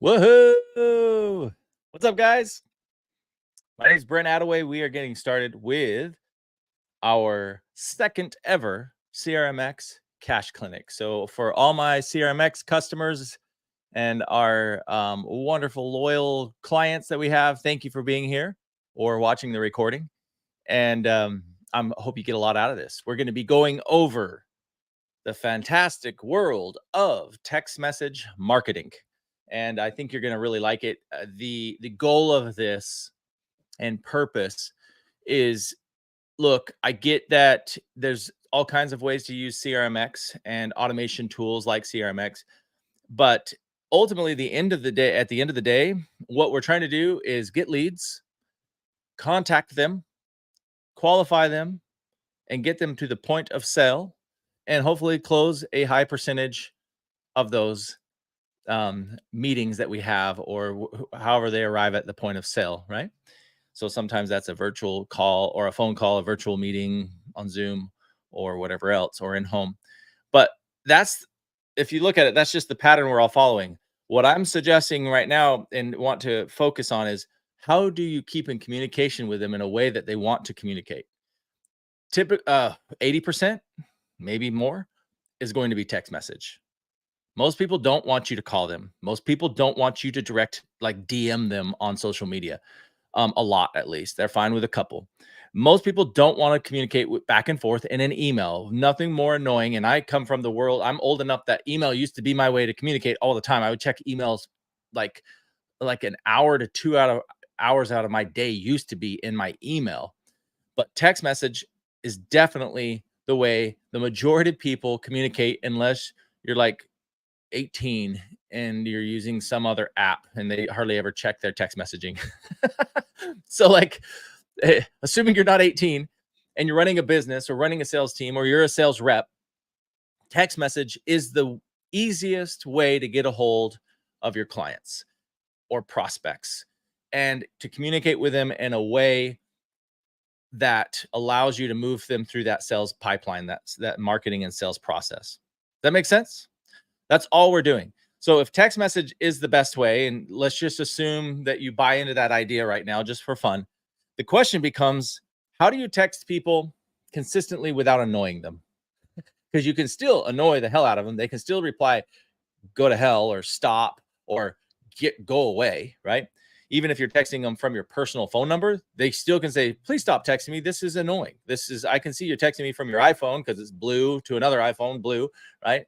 Woohoo! What's up, guys? My name is Brent Attaway. We are getting started with our second ever CRMX Cash Clinic. So, for all my CRMX customers and our wonderful, loyal clients that we have, thank you for being here or watching the recording. And I hope you get a lot out of this. We're going to be going over the fantastic world of text message marketing. And I think you're going to really like it. The goal of this and purpose is, look, I get that there's all kinds of ways to use CRMX and automation tools like CRMX, but ultimately at the end of the day, what we're trying to do is get leads, contact them, qualify them, and get them to the point of sale, and hopefully close a high percentage of those meetings that we have, or however they arrive at the point of sale, right? So sometimes that's a virtual call or a phone call, a virtual meeting on Zoom or whatever else, or in home. But that's, if you look at it, that's just the pattern we're all following. What I'm suggesting right now and want to focus on is, how do you keep in communication with them in a way that they want to communicate? 80%, maybe more, is going to be text message. Most people don't want you to call them. Most people don't want you to like DM them on social media. A lot, at least. They're fine with a couple. Most people don't want to communicate back and forth in an email. Nothing more annoying. And I come from the world, I'm old enough that email used to be my way to communicate all the time. I would check emails like an hour to 2 hours out of my day used to be in my email. But text message is definitely the way the majority of people communicate, unless you're like 18 and you're using some other app and they hardly ever check their text messaging. So, like, assuming you're not 18 and you're running a business or running a sales team or you're a sales rep, text message is the easiest way to get a hold of your clients or prospects and to communicate with them in a way that allows you to move them through that sales pipeline, that marketing and sales process. That makes sense? That's all we're doing. So if text message is the best way, and let's just assume that you buy into that idea right now, just for fun, the question becomes, how do you text people consistently without annoying them? Because you can still annoy the hell out of them. They can still reply, go to hell, or stop, or go away, right? Even if you're texting them from your personal phone number, they still can say, please stop texting me. This is annoying. I can see you're texting me from your iPhone because it's blue to another iPhone, blue, right?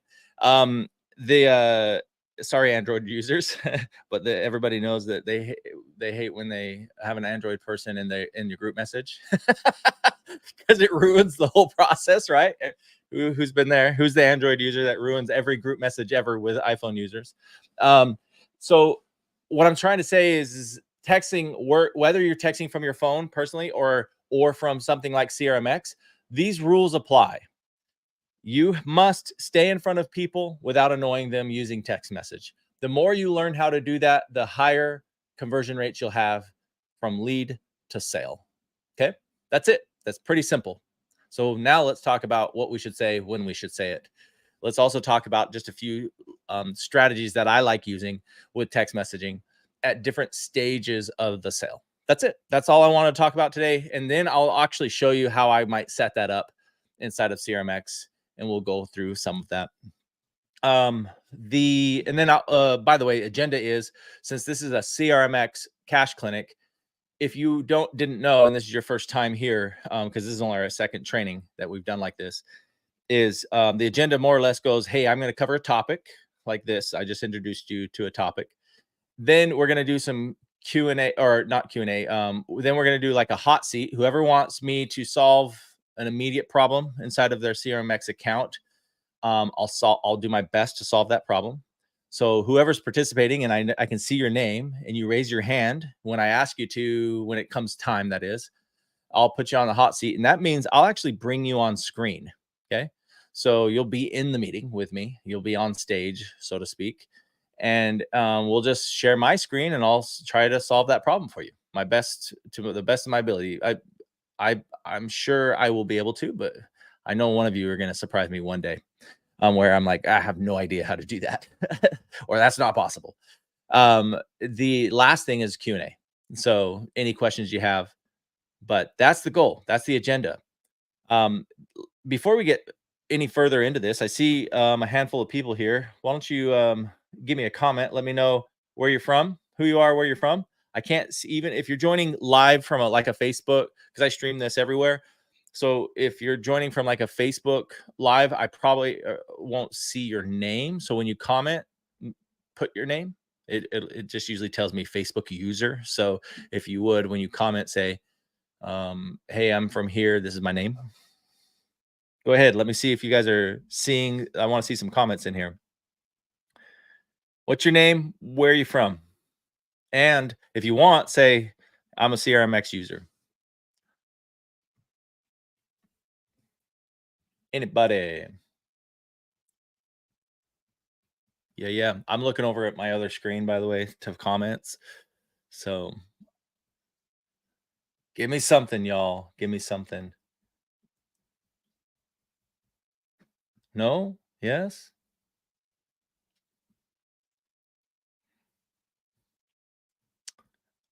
Sorry, Android users, but everybody knows that they hate when they have an Android person in your group message, because it ruins the whole process, right? Who's been there? Who's the Android user that ruins every group message ever with iPhone users? So what I'm trying to say is texting, whether you're texting from your phone personally or from something like CRMX, these rules apply. You must stay in front of people without annoying them using text message. The more you learn how to do that, the higher conversion rates you'll have from lead to sale. Okay, that's it. That's pretty simple. So now let's talk about what we should say when we should say it. Let's also talk about just a few strategies that I like using with text messaging at different stages of the sale. That's it. That's all I want to talk about today. And then I'll actually show you how I might set that up inside of CRMX, and we'll go through some of that. By the way, agenda is, since this is a CRMX cash clinic, if you didn't know, and this is your first time here, because this is only our second training that we've done like this, is the agenda more or less goes, hey, I'm going to cover a topic like this. I just introduced you to a topic. Then we're going to do some Q&A, or not Q&A. Then we're going to do like a hot seat. Whoever wants me to solve an immediate problem inside of their CRMX account, I'll do my best to solve that problem. So whoever's participating, and I can see your name, and you raise your hand when I ask you to, when it comes time, that is, I'll put you on the hot seat. And that means I'll actually bring you on screen. Okay. So you'll be in the meeting with me. You'll be on stage, so to speak. And we'll just share my screen, and I'll try to solve that problem for you. To the best of my ability. I'm sure I will be able to, but I know one of you are going to surprise me one day, where I'm like, I have no idea how to do that, or that's not possible. The last thing is Q&A. So any questions you have, but that's the goal. That's the agenda. Um, Before we get any further into this, I see a handful of people here. Why don't you give me a comment? Let me know where you're from, who you are, where you're from. I can't see, even if you're joining live from like a Facebook, because I stream this everywhere. So if you're joining from like a Facebook live, I probably won't see your name. So when you comment, put your name. It just usually tells me Facebook user. So if you would, when you comment, say, "Hey, I'm from here. This is my name." Go ahead. Let me see if you guys are seeing. I want to see some comments in here. What's your name? Where are you from? And if you want, say, I'm a CRMX user. Anybody? Yeah, yeah. I'm looking over at my other screen, by the way, to comments. So give me something, y'all. Give me something. No? Yes?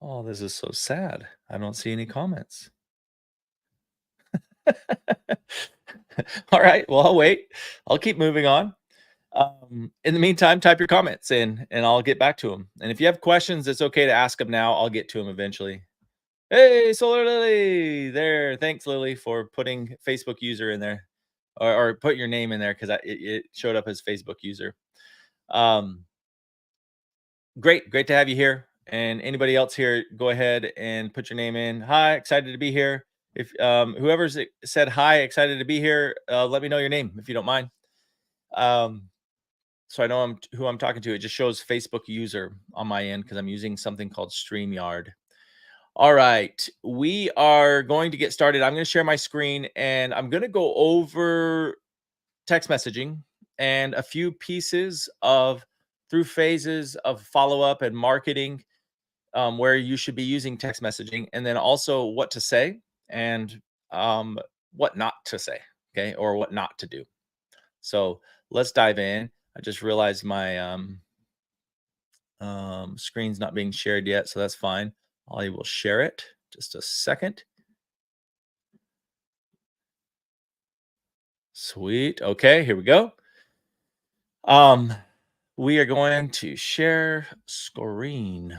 Oh, this is so sad. I don't see any comments. All right. Well, I'll wait. I'll keep moving on. In the meantime, type your comments in and I'll get back to them. And if you have questions, it's okay to ask them now. I'll get to them eventually. Hey, Solar Lily, there. Thanks, Lily, for putting Facebook user in there, or put your name in there because it showed up as Facebook user. Um, great to have you here. And anybody else here, go ahead and put your name in. Hi, excited to be here. If whoever's said hi, excited to be here, let me know your name if you don't mind. Um, so I know who I'm talking to. It just shows Facebook user on my end because I'm using something called StreamYard. All right, we are going to get started. I'm going to share my screen and I'm going to go over text messaging and a few pieces of through phases of follow up and marketing, where you should be using text messaging, and then also what to say and what not to say, okay, or what not to do. So let's dive in. I just realized my screen's not being shared yet, so that's fine. I will share it. Just a second. Sweet. Okay, here we go. Um, we are going to share screen.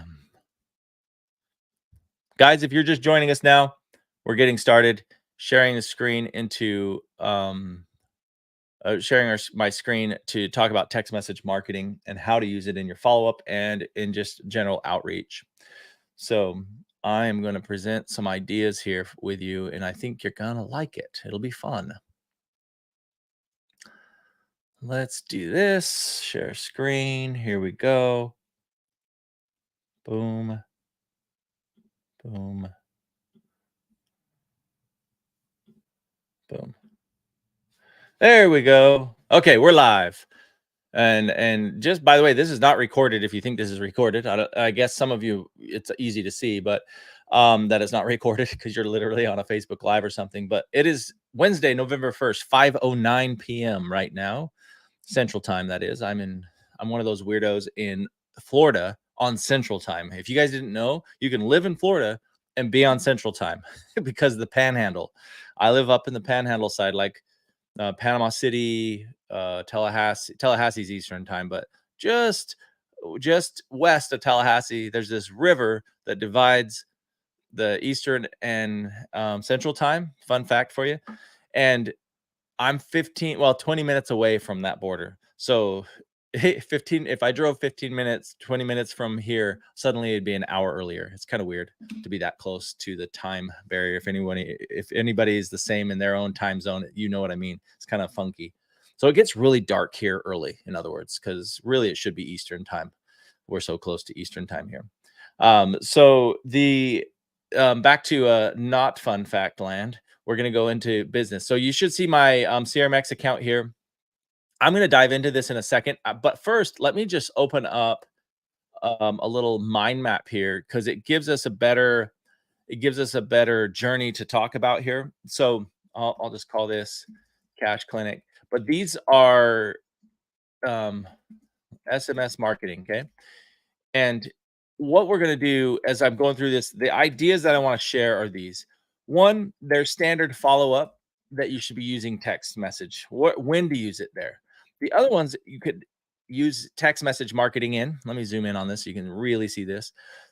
Guys, if you're just joining us now, we're getting started sharing the screen into sharing my screen to talk about text message marketing and how to use it in your follow-up and in just general outreach. So I am going to present some ideas here with you, and I think you're going to like it. It'll be fun. Let's do this. Share screen. Here we go. Boom. Boom. Boom. There we go. Okay, we're live. And just by the way, this is not recorded. If you think this is recorded, I guess some of you it's easy to see, but that it's not recorded because you're literally on a Facebook Live or something. But it is Wednesday, November 1st, 5:09 p.m. right now, Central Time. That is, I'm one of those weirdos in Florida on Central Time. If you guys didn't know, you can live in Florida and be on Central Time because of the Panhandle. I live up in the Panhandle side, like Panama City, Tallahassee's Eastern Time, but just just west of Tallahassee, there's this river that divides the Eastern and Central Time. Fun fact for you, and I'm 20 minutes away from that border. So 15, if I drove 15 minutes, 20 minutes from here, suddenly it'd be an hour earlier. It's kind of weird to be that close to the time barrier. If anybody is the same in their own time zone, you know what I mean. It's kind of funky. So it gets really dark here early, in other words, because really it should be Eastern time. We're so close to Eastern time here. So the back to not fun fact land, we're going to go into business. So you should see my CRMX account here. I'm going to dive into this in a second, but first, let me just open up a little mind map here because it gives us a better journey to talk about here. So I'll just call this Cash Clinic, but these are um, SMS marketing. Okay, And what we're going to do as I'm going through this, the ideas that I want to share are these. One, there's standard follow up that you should be using text message. When to use it there. The other ones you could use text message marketing in. Let me zoom in on this so you can really see this.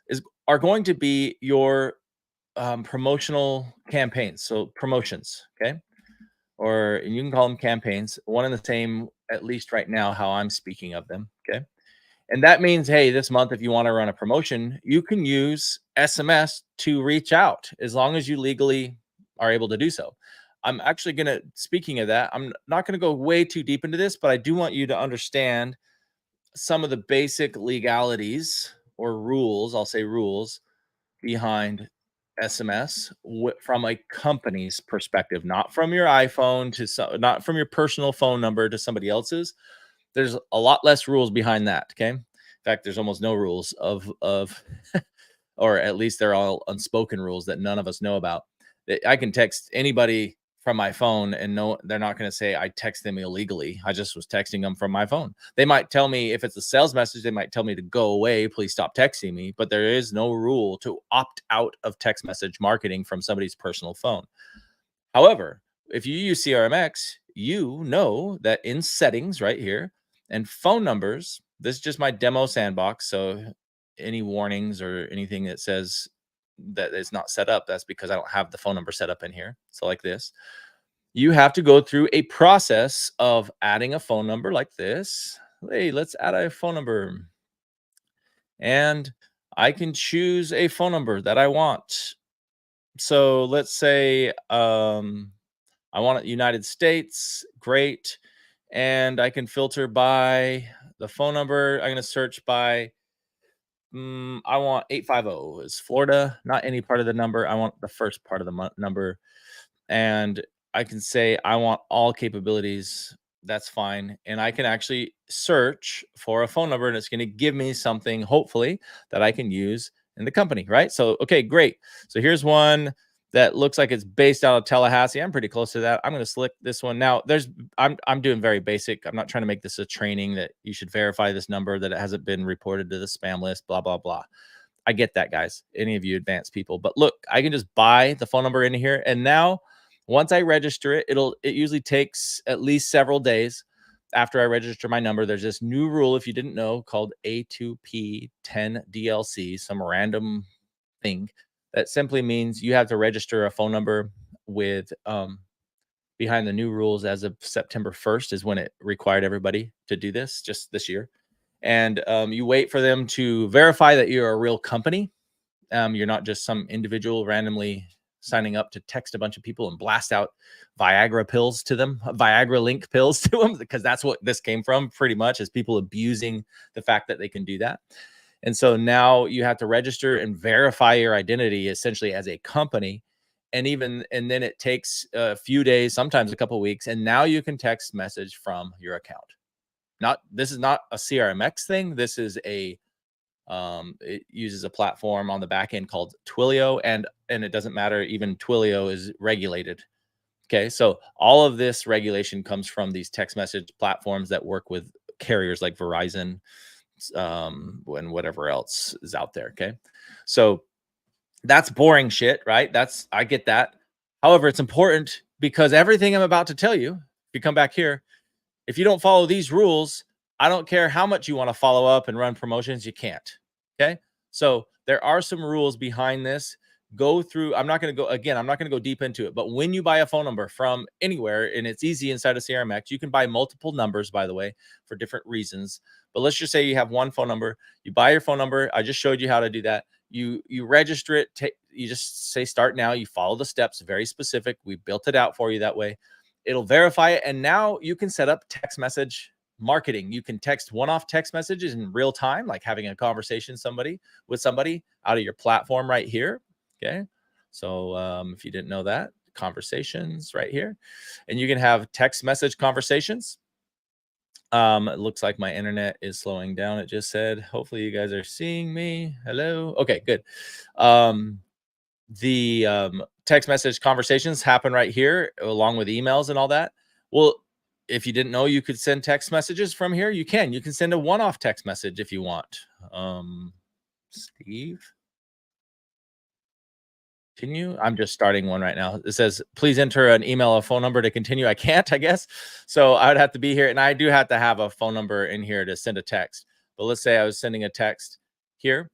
Is are going to be your promotional campaigns. So promotions, okay, or you can call them campaigns. One and the same, at least right now, how I'm speaking of them. Okay, and that means, hey, this month, if you want to run a promotion, you can use SMS to reach out as long as you legally are able to do so. I'm actually going to, speaking of that, I'm not going to go way too deep into this, but I do want you to understand some of the basic legalities or rules. I'll say rules behind SMS from a company's perspective, not from your iPhone not from your personal phone number to somebody else's. There's a lot less rules behind that, okay? In fact, there's almost no rules of or at least they're all unspoken rules that none of us know about. I can text anybody from my phone and no, they're not going to say I text them illegally. I just was texting them from my phone. They might tell me if it's a sales message, they might tell me to go away, please stop texting me, but there is no rule to opt out of text message marketing from somebody's personal phone. However, if you use CRMX, you know that in settings right here and phone numbers, this is just my demo sandbox. So any warnings or anything that says that it's not set up, that's because I don't have the phone number set up in here. So like this, you have to go through a process of adding a phone number like this. Hey, let's add a phone number. And I can choose a phone number that I want. So let's say I want it United States. Great. And I can filter by the phone number. I'm going to search by, I want 850 is Florida, not any part of the number. I want the first part of the number. And I can say, I want all capabilities. That's fine. And I can actually search for a phone number and it's going to give me something, hopefully, that I can use in the company, right? So, okay, great. So here's one that looks like it's based out of Tallahassee. I'm pretty close to that. I'm going to select this one. Now, I'm doing very basic. I'm not trying to make this a training that you should verify this number, that it hasn't been reported to the spam list, blah, blah, blah. I get that, guys. Any of you advanced people. But look, I can just buy the phone number in here. And now once I register it, it usually takes at least several days after I register my number. There's this new rule, if you didn't know, called A2P10DLC, some random thing that simply means you have to register a phone number with behind the new rules as of September 1st is when it required everybody to do this, just this year. And you wait for them to verify that you're a real company. You're not just some individual randomly signing up to text a bunch of people and blast out Viagra pills to them, Viagra link pills to them, because that's what this came from pretty much, is people abusing the fact that they can do that. And so now you have to register and verify your identity essentially as a company. And then it takes a few days, sometimes a couple of weeks. And now you can text message from your account. This is not a CRMX thing. This is it uses a platform on the back end called Twilio, and it doesn't matter, even Twilio is regulated. Okay, so all of this regulation comes from these text message platforms that work with carriers like Verizon, and whatever else is out there. Okay, so that's boring shit, right? I get that. However, it's important because everything I'm about to tell you, if you come back here, if you don't follow these rules, I don't care how much you want to follow up and run promotions, you can't. Okay. So there are some rules behind this. Go through, I'm not going to go deep into it, but when you buy a phone number from anywhere, and it's easy inside of CRMX, you can buy multiple numbers, by the way, for different reasons. But let's just say you have one phone number, you buy your phone number. I just showed you how to do that. You register it. You just say start now. You follow the steps, very specific. We built it out for you that way. It'll verify it. And now you can set up text message marketing. You can text one-off text messages in real time, like having a conversation with somebody out of your platform right here. Okay. So if you didn't know that, conversations right here. And you can have text message conversations. It looks like my internet is slowing down. It just said, hopefully you guys are seeing me. Hello. Okay, good. The text message conversations happen right here along with emails and all that. Well, if you didn't know you could send text messages from here, you can. You can send a one-off text message if you want. Steve, can you? I'm just starting one right now. It says, please enter an email or phone number to continue. I can't, I guess. So I would have to be here. And I do have to have a phone number in here to send a text. But let's say I was sending a text here.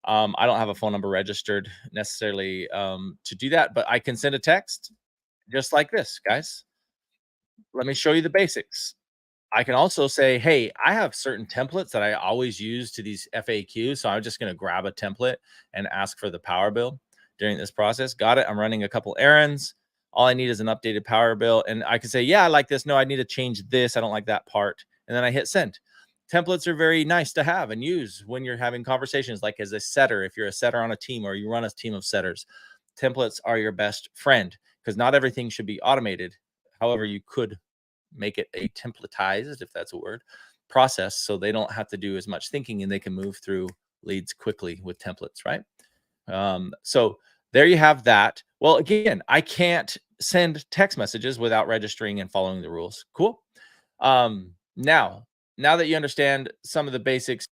I don't have a phone number registered necessarily to do that, but I can send a text just like this, guys. Let me show you the basics. I can also say, hey, I have certain templates that I always use to these FAQs. So I'm just going to grab a template and ask for the power bill during this process. Got it. I'm running a couple errands. All I need is an updated power bill. And I can say, yeah, I like this. No, I need to change this. I don't like that part. And then I hit send. Templates are very nice to have and use when you're having conversations, like as a setter. If you're a setter on a team or you run a team of setters, templates are your best friend because not everything should be automated. However, you could make it a templatized, if that's a word, process so they don't have to do as much thinking and they can move through leads quickly with templates, right? So there you have that. Well, again, I can't send text messages without registering and following the rules. Cool. Now that you understand some of the basics,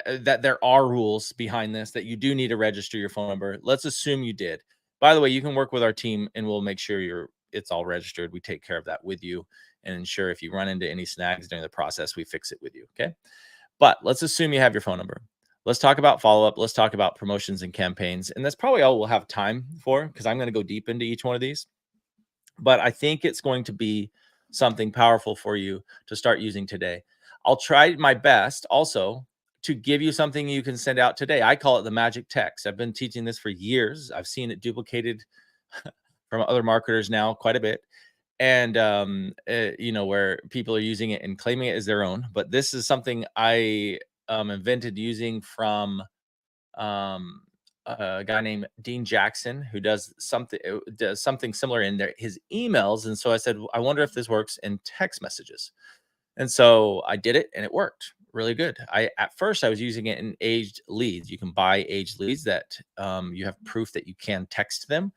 that there are rules behind this, that you do need to register your phone number. Let's assume you did. By the way, you can work with our team and we'll make sure it's all registered. We take care of that with you and ensure if you run into any snags during the process, we fix it with you. Okay. But let's assume you have your phone number. Let's talk about follow-up. Let's talk about promotions and campaigns. And that's probably all we'll have time for because I'm going to go deep into each one of these. But I think it's going to be something powerful for you to start using today. I'll try my best also to give you something you can send out today. I call it the magic text. I've been teaching this for years. I've seen it duplicated from other marketers now quite a bit. And, where people are using it and claiming it as their own. But this is something I invented using from um, a guy named Dean Jackson, who does something similar in his emails. And so I said, I wonder if this works in text messages. And so I did it and it worked really good. At first I was using it in aged leads. You can buy aged leads that you have proof that you can text them,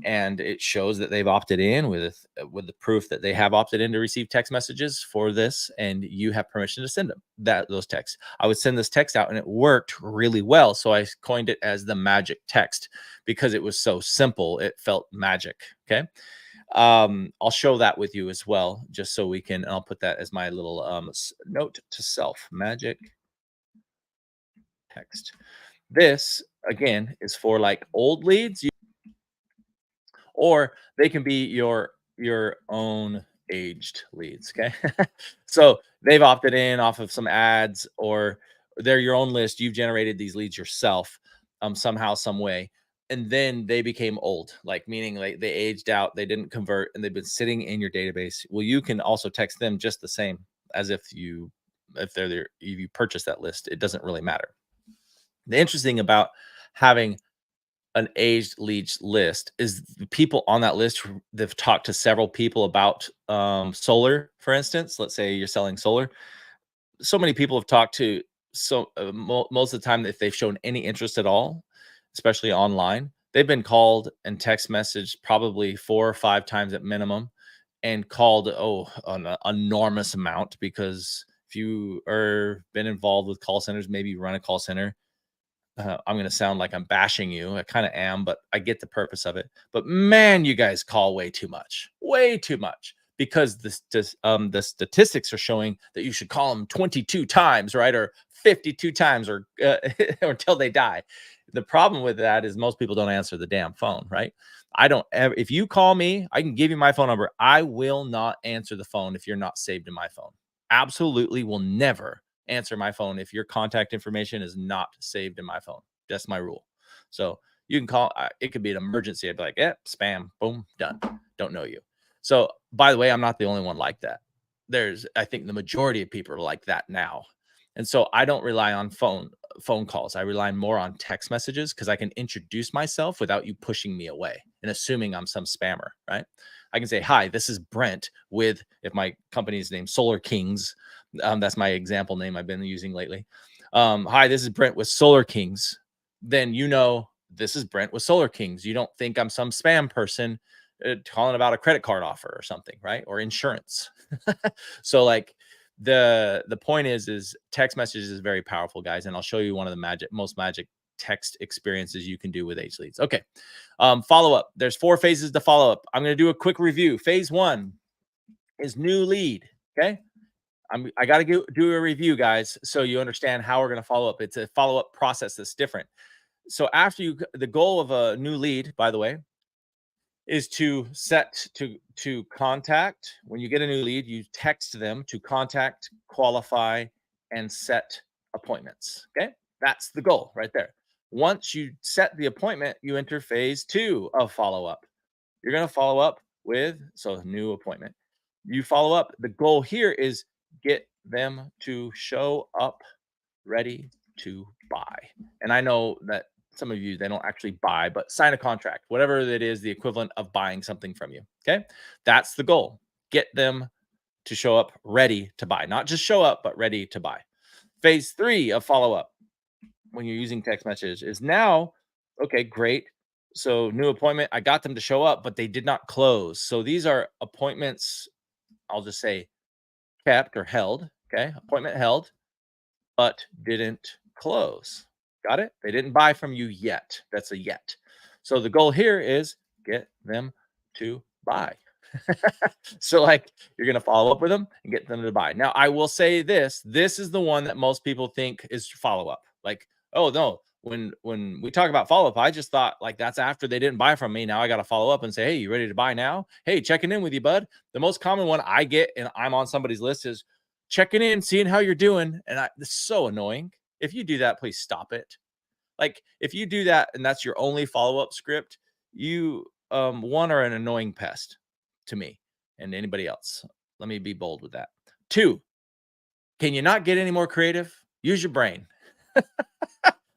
and it shows that they've opted in with the proof that they have opted in to receive text messages for this, and you have permission to send them those texts. I would send this text out and it worked really well. So I coined it as the magic text because it was so simple. It felt magic. Okay. I'll show that with you as well, just so we can, I'll put that as my little note to self, magic text. This again is for like old leads, or they can be your own aged leads. Okay. So they've opted in off of some ads, or they're your own list. You've generated these leads yourself, somehow, some way. And then they became old, like meaning like they aged out, they didn't convert, and they've been sitting in your database. Well, you can also text them just the same as if they're there, if you purchase that list. It doesn't really matter. The interesting about having an aged leads list is the people on that list they've talked to several people about solar, for instance. Let's say you're selling solar. So many people have talked to, so most of the time, if they've shown any interest at all, especially online, they've been called and text messaged probably 4 or 5 times at minimum, and called an enormous amount. Because if you are been involved with call centers, maybe you run a call center, I'm going to sound like I'm bashing you. I kind of am, but I get the purpose of it. But man, you guys call way too much, because the statistics are showing that you should call them 22 times, right? Or 52 times, or or until they die. The problem with that is most people don't answer the damn phone, right? I don't ever, if you call me, I can give you my phone number. I will not answer the phone if you're not saved in my phone. Absolutely will never answer my phone if your contact information is not saved in my phone. That's my rule. So you can call, it could be an emergency. I'd be like, yeah, spam, boom, done. Don't know you. So by the way, I'm not the only one like that. I think the majority of people are like that now. And so I don't rely on phone calls. I rely more on text messages, because I can introduce myself without you pushing me away and assuming I'm some spammer, right? I can say, hi, this is Brent with, if my company's name Solar Kings, that's my example name I've been using lately. Hi, this is Brent with Solar Kings. Then this is Brent with Solar Kings. You don't think I'm some spam person calling about a credit card offer or something, right? Or insurance. So like the point is text messages is very powerful, guys. And I'll show you one of the most magic text experiences you can do with H leads. Okay. Follow up. There's 4 phases to follow up. I'm going to do a quick review. Phase 1 is new lead. Okay. I got to do a review, guys, so you understand how we're going to follow up. It's a follow up process that's different. So after the goal of a new lead, by the way, is to set to contact. When you get a new lead, you text them to contact, qualify, and set appointments. Okay, that's the goal right there. Once you set the appointment, you enter phase 2 of follow up. You're going to follow up with new appointment. You follow up. The goal here is get them to show up ready to buy. And I know that some of you, they don't actually buy, but sign a contract, whatever it is, the equivalent of buying something from you. Okay. That's the goal. Get them to show up ready to buy, not just show up, but ready to buy. Phase 3 of follow up when you're using text message is now, okay, great. So new appointment, I got them to show up, but they did not close. So these are appointments, I'll just say kept or held. Okay. Appointment held, but didn't close. Got it? They didn't buy from you yet. That's a yet. So the goal here is get them to buy. So like you're going to follow up with them and get them to buy. Now, I will say this is the one that most people think is follow up. Like, oh no, when we talk about follow up, I just thought like that's after they didn't buy from me. Now I got to follow up and say, "Hey, you ready to buy now?" Hey, checking in with you, bud. The most common one I get and I'm on somebody's list is checking in, seeing how you're doing. And it's so annoying. If you do that, please stop it. Like if you do that and that's your only follow-up script, you one are an annoying pest to me and anybody else. Let me be bold with that. 2, can you not get any more creative? Use your brain.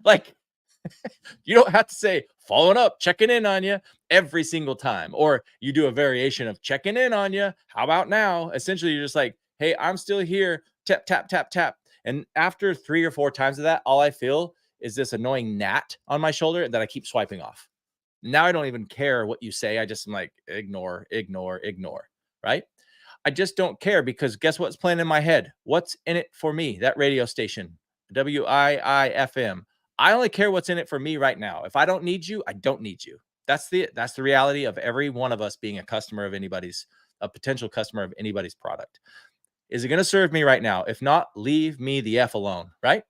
Like you don't have to say following up, checking in on you every single time, or you do a variation of checking in on you. How about now? Essentially, you're just like, hey, I'm still here. Tap, tap, tap, tap. And after 3 or 4 times of that, all I feel is this annoying gnat on my shoulder that I keep swiping off. Now I don't even care what you say. I just am like, ignore, ignore, ignore. Right? I just don't care because guess what's playing in my head? What's in it for me? That radio station, WIIFM. I only care what's in it for me right now. If I don't need you, I don't need you. That's the reality of every one of us being a potential customer of anybody's product. Is it going to serve me right now? If not, leave me the F alone, right?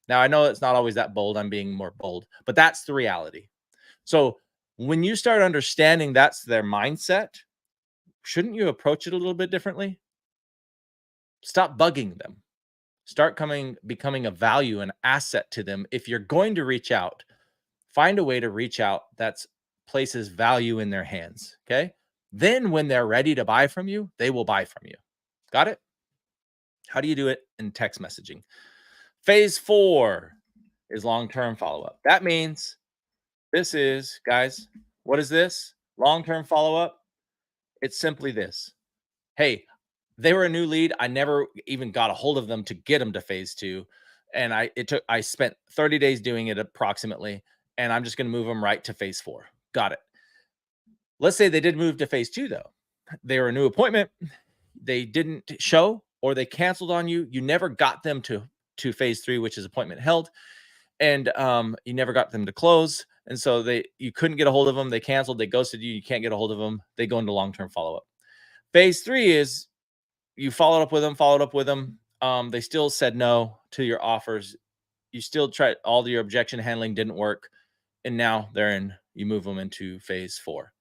Now I know it's not always that bold. I'm being more bold, but that's the reality. So when you start understanding that's their mindset, shouldn't you approach it a little bit differently? Stop bugging them. Start becoming a value and asset to them. If you're going to reach out, find a way to reach out that's places value in their hands. Okay. Then when they're ready to buy from you, they will buy from you. Got it? How do you do it in text messaging? Phase 4 is long-term follow-up. That means this is, guys, what is this? Long-term follow-up. It's simply this. Hey, they were a new lead. I never even got a hold of them to get them to phase 2. And I spent 30 days doing it approximately. And I'm just going to move them right to phase 4. Got it. Let's say they did move to phase 2 though. They were a new appointment. They didn't show or they canceled on you. You never got them to phase 3, which is appointment held. And you never got them to close. And so you couldn't get a hold of them. They canceled. They ghosted you. You can't get a hold of them. They go into long-term follow-up. Phase 3 is you followed up with them. They still said no to your offers. You still tried, all your objection handling didn't work. And now you move them into phase 4.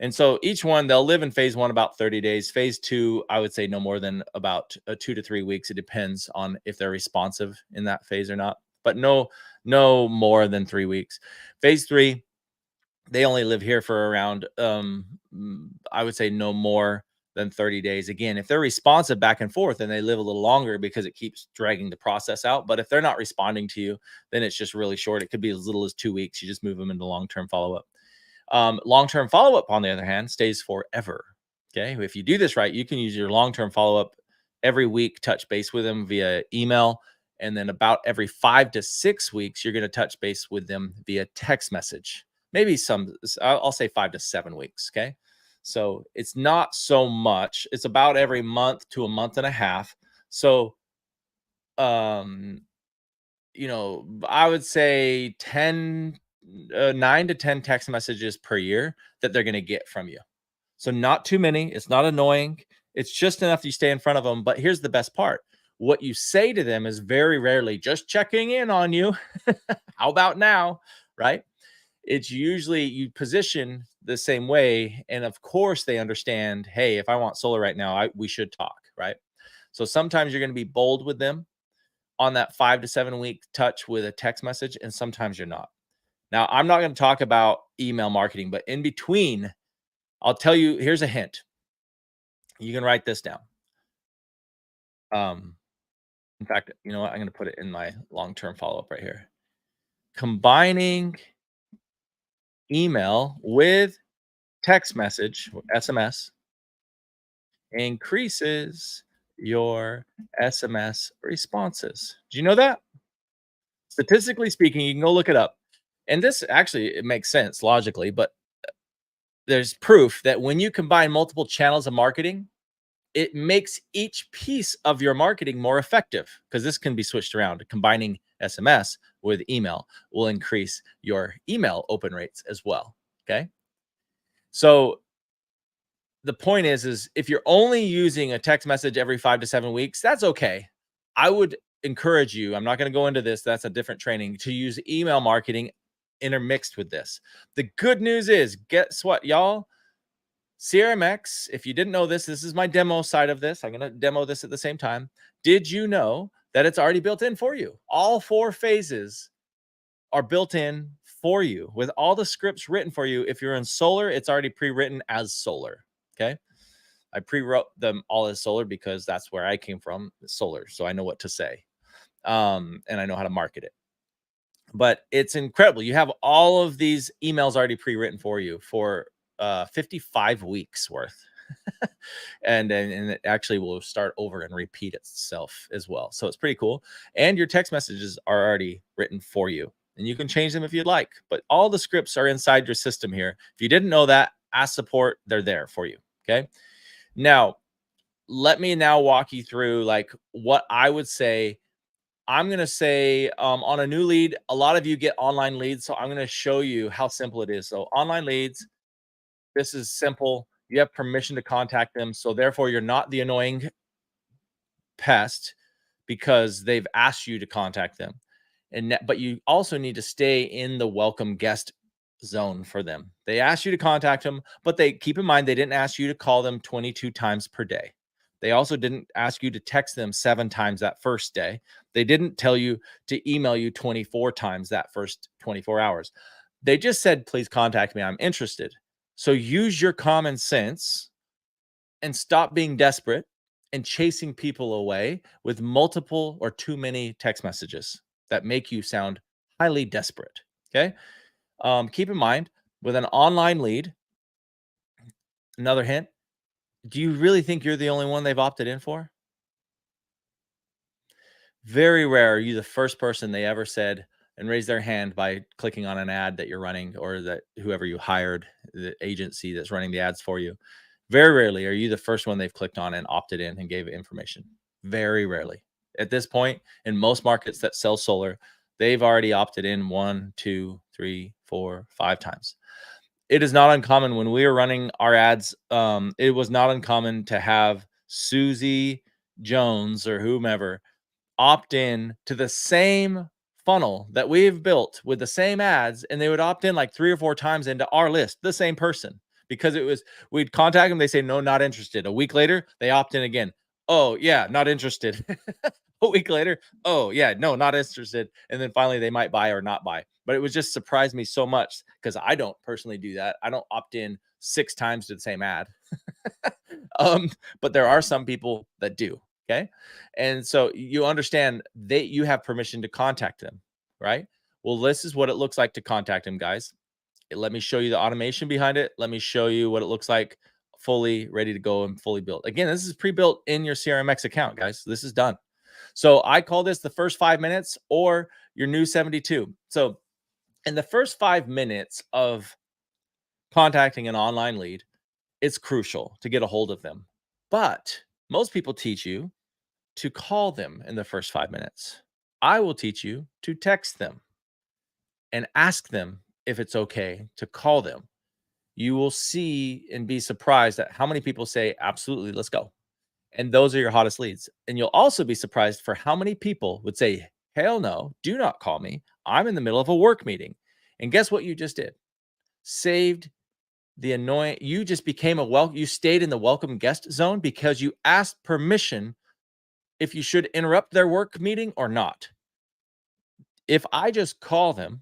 And so each one, they'll live in phase 1 about 30 days. Phase 2, I would say no more than about 2 to 3 weeks. It depends on if they're responsive in that phase or not, but no more than 3 weeks. Phase 3, they only live here for around, I would say no more than 30 days. Again, if they're responsive back and forth, then they live a little longer because it keeps dragging the process out. But if they're not responding to you, then it's just really short. It could be as little as 2 weeks. You just move them into long-term follow-up. Long-term follow-up, on the other hand, stays forever. Okay. If you do this right, you can use your long-term follow-up every week, touch base with them via email. And then about every 5 to 6 weeks, you're going to touch base with them via text message. Maybe I'll say 5 to 7 weeks. Okay. So it's not so much. It's about every month to a month and a half. So, um, I would say 9 to 10 text messages per year that they're going to get from you. So not too many. It's not annoying. It's just enough you stay in front of them. But here's the best part. What you say to them is very rarely just checking in on you. How about now? Right? It's usually you position the same way. And of course, they understand, hey, if I want solar right now, we should talk. Right. So sometimes you're going to be bold with them on that 5 to 7 week touch with a text message, and sometimes you're not. Now, I'm not going to talk about email marketing, but in between, I'll tell you, here's a hint. You can write this down. Um, in fact, you know what? I'm going to put it in my long-term follow-up right here. Combining email with text message, SMS, increases your SMS responses. Do you know that? Statistically speaking, you can go look it up. And this actually it makes sense logically, but there's proof that when you combine multiple channels of marketing, it makes each piece of your marketing more effective because this can be switched around. Combining SMS with email will increase your email open rates as well. Okay. So the point is if you're only using a text message every 5 to 7 weeks, that's okay. I would encourage you, I'm not going to go into this, that's a different training, to use email marketing intermixed with this. The good news is, guess what, y'all? CRMX, if you didn't know this, this is my demo side of this. I'm going to demo this at the same time. Did you know that it's already built in for you? All 4 phases are built in for you with all the scripts written for you. If you're in solar, it's already pre-written as solar. Okay. I pre-wrote them all as solar because that's where I came from, solar. So I know what to say. And I know how to market it. But it's incredible. You have all of these emails already pre-written for you for 55 weeks worth. And it actually will start over and repeat itself as well. So it's pretty cool. And your text messages are already written for you. And you can change them if you'd like. But all the scripts are inside your system here. If you didn't know that, ask support. They're there for you. Okay. Now, let me now walk you through like what I would say. I'm going to say on a new lead, a lot of you get online leads. So I'm going to show you how simple it is. So online leads, this is simple. You have permission to contact them. So therefore, you're not the annoying pest because they've asked you to contact them. But you also need to stay in the welcome guest zone for them. They asked you to contact them, but they keep in mind they didn't ask you to call them 22 times per day. They also didn't ask you to text them 7 times that first day. They didn't tell you to email you 24 times that first 24 hours. They just said, please contact me. I'm interested. So use your common sense and stop being desperate and chasing people away with multiple or too many text messages that make you sound highly desperate. Okay. Keep in mind with an online lead, another hint, do you really think you're the only one they've opted in for? Very rare are you the first person they ever said and raise their hand by clicking on an ad that you're running or that whoever you hired, the agency that's running the ads for you. Very rarely are you the first one they've clicked on and opted in and gave information. Very rarely. At this point, in most markets that sell solar, they've already opted in 1, 2, 3, 4, 5 times. It is not uncommon when we were running our ads. It was not uncommon to have Susie Jones or whomever opt in to the same funnel that we've built with the same ads, and they would opt in like 3 or 4 times into our list, the same person, because it was we'd contact them, they say no, not interested. A week later, they opt in again. Oh yeah, not interested. A week later, oh yeah, no, not interested. And then finally they might buy or not buy. But it was just surprised me so much because I don't personally do that. I don't opt in 6 times to the same ad. But there are some people that do. Okay. And so you understand that you have permission to contact them, right? Well, this is what it looks like to contact them, guys. Let me show you the automation behind it. Let me show you what it looks like fully ready to go and fully built. Again, this is pre-built in your CRMX account, guys. This is done. So I call this the first 5 minutes or your new 72. So in the first 5 minutes of contacting an online lead, it's crucial to get a hold of them. But most people teach you to call them in the first 5 minutes. I will teach you to text them and ask them if it's okay to call them. You will see and be surprised at how many people say, absolutely, let's go. And those are your hottest leads. And you'll also be surprised for how many people would say, hell no, do not call me. I'm in the middle of a work meeting. And guess what you just did? Saved the annoying, you just became you stayed in the welcome guest zone because you asked permission if you should interrupt their work meeting or not. If I just call them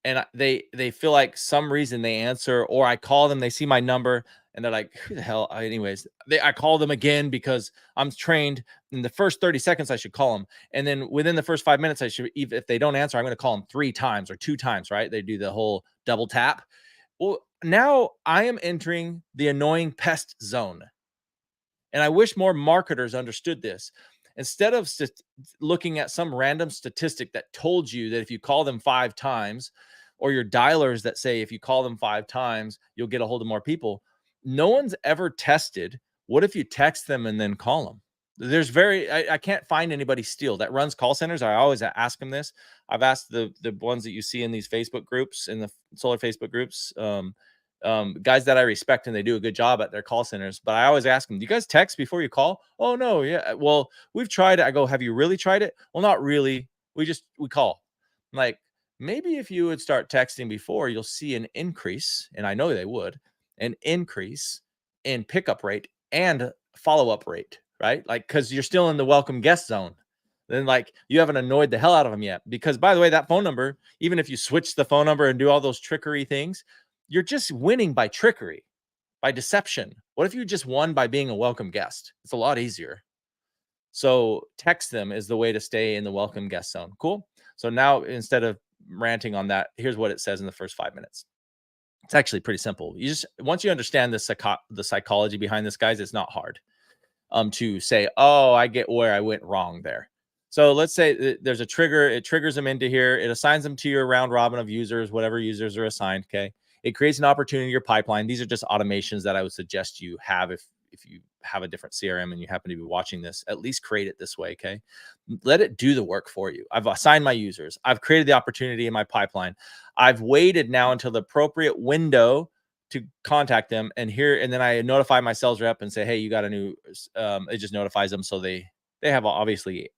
and they feel like some reason they answer, or I call them, they see my number and they're like, who the hell? Anyways, I call them again because I'm trained in the first 30 seconds I should call them, and then within the first 5 minutes I should, even if they don't answer, I'm going to call them 3 times or 2 times, right? They do the whole double tap. Well, now I am entering the annoying pest zone. And I wish more marketers understood this. Instead of looking at some random statistic that told you that if you call them 5 times, or your dialers that say if you call them 5 times, you'll get a hold of more people. No one's ever tested. What if you text them and then call them? I can't find anybody still that runs call centers. I always ask them this. I've asked the ones that you see in these Facebook groups, in the solar Facebook groups, guys that I respect and they do a good job at their call centers. But I always ask them, do you guys text before you call? Oh, no. Yeah. Well, we've tried it. I go, have you really tried it? Well, not really. We call. I'm like, maybe if you would start texting before, you'll see an increase. And I know they would, an increase in pickup rate and follow-up rate, right? Like, cause you're still in the welcome guest zone. Then like you haven't annoyed the hell out of them yet. Because by the way, that phone number, even if you switch the phone number and do all those trickery things, you're just winning by trickery, by deception. What if you just won by being a welcome guest? It's a lot easier. So text them is the way to stay in the welcome guest zone. Cool. So now instead of ranting on that, here's what it says in the first 5 minutes. It's actually pretty simple. You just, once you understand the psychology behind this, guys, it's not hard to say, oh, I get where I went wrong there. So let's say there's a trigger, it triggers them into here, it assigns them to your round robin of users, whatever users are assigned. Okay. It creates an opportunity in your pipeline. These are just automations that I would suggest you have if you have a different CRM and you happen to be watching this, at least create it this way. Okay. Let it do the work for you. I've assigned my users. I've created the opportunity in my pipeline. I've waited now until the appropriate window to contact them, and then I notify my sales rep and say, hey, you got a new, it just notifies them. So they have obviously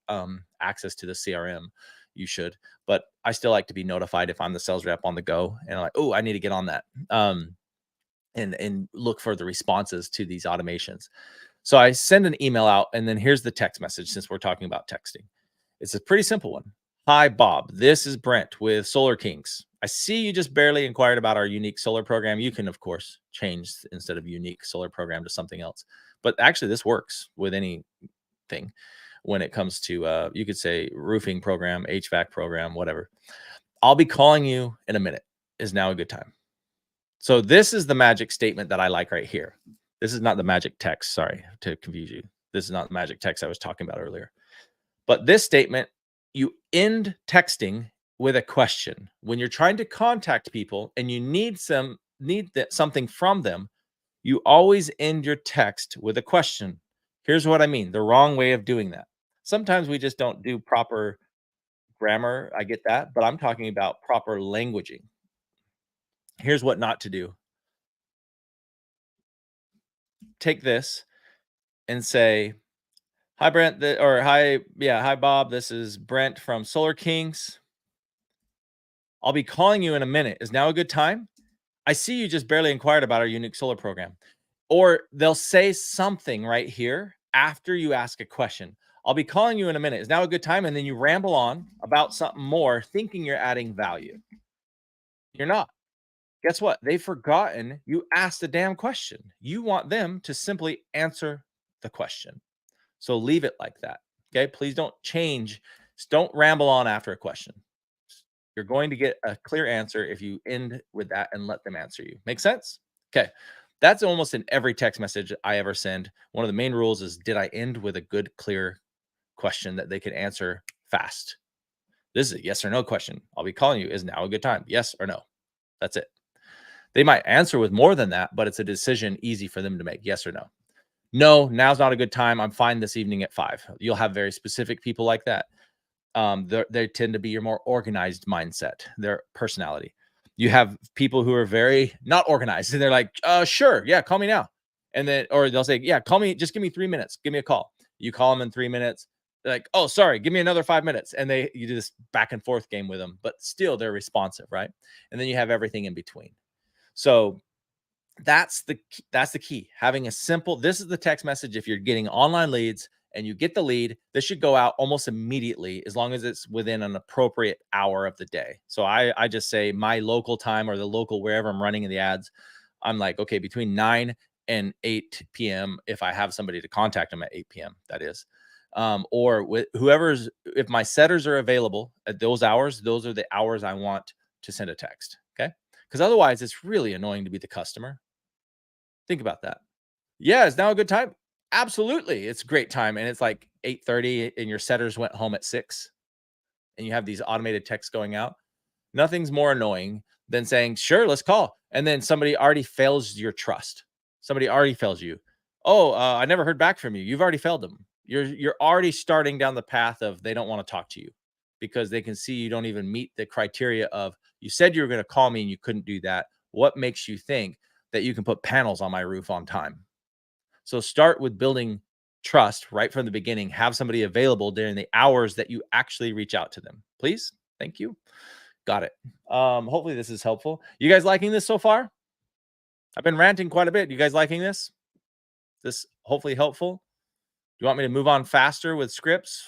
access to the CRM. You should, but I still like to be notified if I'm the sales rep on the go and I'm like, oh, I need to get on that. And look for the responses to these automations. So I send an email out, and then here's the text message, since we're talking about texting. It's a pretty simple one. Hi, Bob. This is Brent with Solar Kings. I see you just barely inquired about our unique solar program. You can, of course, change instead of unique solar program to something else. But actually, this works with anything when it comes to, you could say roofing program, HVAC program, whatever. I'll be calling you in a minute. Is now a good time? So this is the magic statement that I like right here. This is not the magic text. Sorry to confuse you. This is not the magic text I was talking about earlier. But this statement, you end texting with a question. When you're trying to contact people and you need something from them, you always end your text with a question. Here's what I mean. The wrong way of doing that. Sometimes we just don't do proper grammar. I get that, but I'm talking about proper languaging. Here's what not to do. Take this and say, hi, Brent, hi, Bob. This is Brent from Solar Kings. I'll be calling you in a minute. Is now a good time? I see you just barely inquired about our unique solar program. Or they'll say something right here after you ask a question. I'll be calling you in a minute. Is now a good time? And then you ramble on about something more, thinking you're adding value. You're not. Guess what? They've forgotten you asked a damn question. You want them to simply answer the question. So leave it like that. Okay. Please don't change. Don't ramble on after a question. You're going to get a clear answer if you end with that and let them answer you. Make sense? Okay. That's almost in every text message I ever send. One of the main rules is, did I end with a good, clear question that they could answer fast? This is a yes or no question. I'll be calling you. Is now a good time? Yes or no? That's it. They might answer with more than that, but it's a decision easy for them to make, yes or no. No, now's not a good time. I'm fine this evening at 5. You'll have very specific people like that. They tend to be your more organized mindset, their personality. You have people who are very not organized, and they're like, sure, yeah, call me now. And then, or they'll say, yeah, call me, just give me 3 minutes, give me a call. You call them in 3 minutes. They're like, oh, sorry, give me another 5 minutes. And you do this back and forth game with them, but still they're responsive, right? And then you have everything in between. So that's the key. Having a simple, this is the text message. If you're getting online leads and you get the lead, this should go out almost immediately, as long as it's within an appropriate hour of the day. So I just say my local time, or the local, wherever I'm running in the ads, I'm like, okay, between 9 and 8 p.m. if I have somebody to contact them at 8 p.m. that is. Or with whoever's, if my setters are available at those hours, those are the hours I want to send a text. Okay. Because otherwise it's really annoying to be the customer. Think about that. Yeah, is now a good time? Absolutely, it's a great time, and it's like 8:30, and your setters went home at 6, and you have these automated texts going out. Nothing's more annoying than saying, "Sure, let's call," and then somebody already fails your trust. Somebody already fails you. "Oh, I never heard back from you." You've already failed them. You're already starting down the path of they don't wanna talk to you, because they can see you don't even meet the criteria of, "You said you were gonna call me, and you couldn't do that. What makes you think that you can put panels on my roof on time?" So start with building trust right from the beginning. Have somebody available during the hours that you actually reach out to them. Please. Thank you. Got it. Hopefully this is helpful. You guys liking this so far? I've been ranting quite a bit. You guys liking this? This hopefully helpful? Do you want me to move on faster with scripts?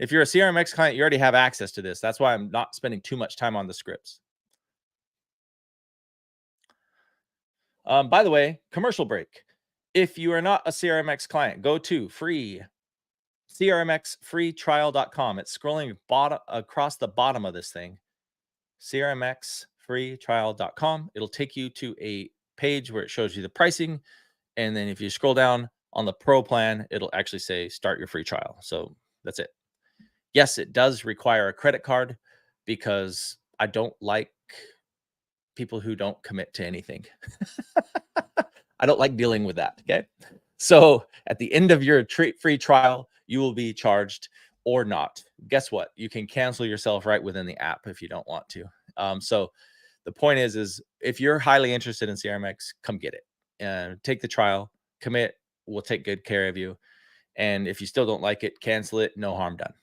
If you're a CRMX client, you already have access to this. That's why I'm not spending too much time on the scripts. By the way, commercial break. If you are not a CRMX client, go to CRMXfreetrial.com. It's scrolling across the bottom of this thing. CRMXfreetrial.com. It'll take you to a page where it shows you the pricing. And then if you scroll down on the pro plan, it'll actually say start your free trial. So that's it. Yes, it does require a credit card, because I don't like people who don't commit to anything. I don't like dealing with that. Okay. So at the end of your free trial, you will be charged or not. Guess what? You can cancel yourself right within the app if you don't want to. So the point is if you're highly interested in CRMX, come get it and take the trial, commit. We'll take good care of you. And if you still don't like it, cancel it. No harm done.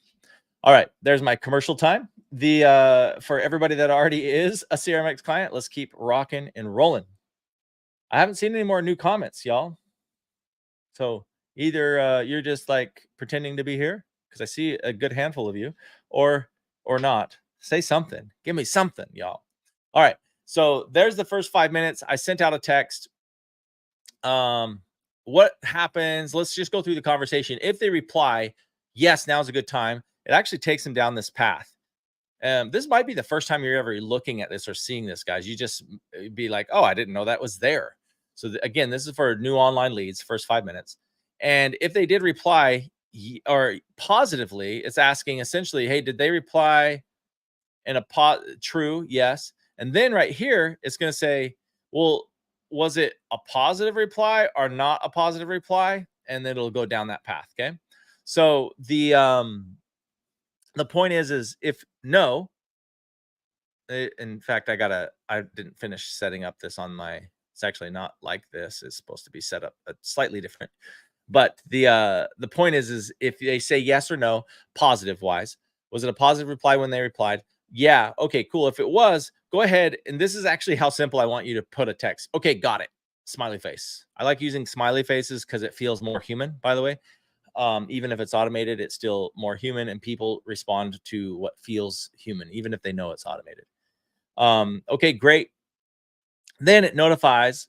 All right. There's my commercial time. For everybody that already is a CRMX client, let's keep rocking and rolling. I haven't seen any more new comments, y'all. So either you're just like pretending to be here, because I see a good handful of you, or not. Say something. Give me something, y'all. All right. So there's the first 5 minutes. I sent out a text. What happens? Let's just go through the conversation. If they reply, yes, now's a good time, it actually takes them down this path. This might be the first time you're ever looking at this or seeing this, guys. You just be like, oh, I didn't know that was there. So again, this is for new online leads, first 5 minutes. And if they did reply or positively, it's asking essentially, hey, did they reply in a true? Yes. And then right here, it's going to say, well, was it a positive reply or not a positive reply? And then it'll go down that path. Okay. So the point is if no, in fact, I didn't finish setting up this on my, it's actually not like this. It's supposed to be set up slightly different. But the point is if they say yes or no, positive wise, was it a positive reply when they replied? Yeah. Okay, cool. If it was, go ahead. And this is actually how simple I want you to put a text. Okay, got it. Smiley face. I like using smiley faces because it feels more human, by the way. Even if it's automated, it's still more human, and people respond to what feels human, even if they know it's automated. Okay, great. Then it notifies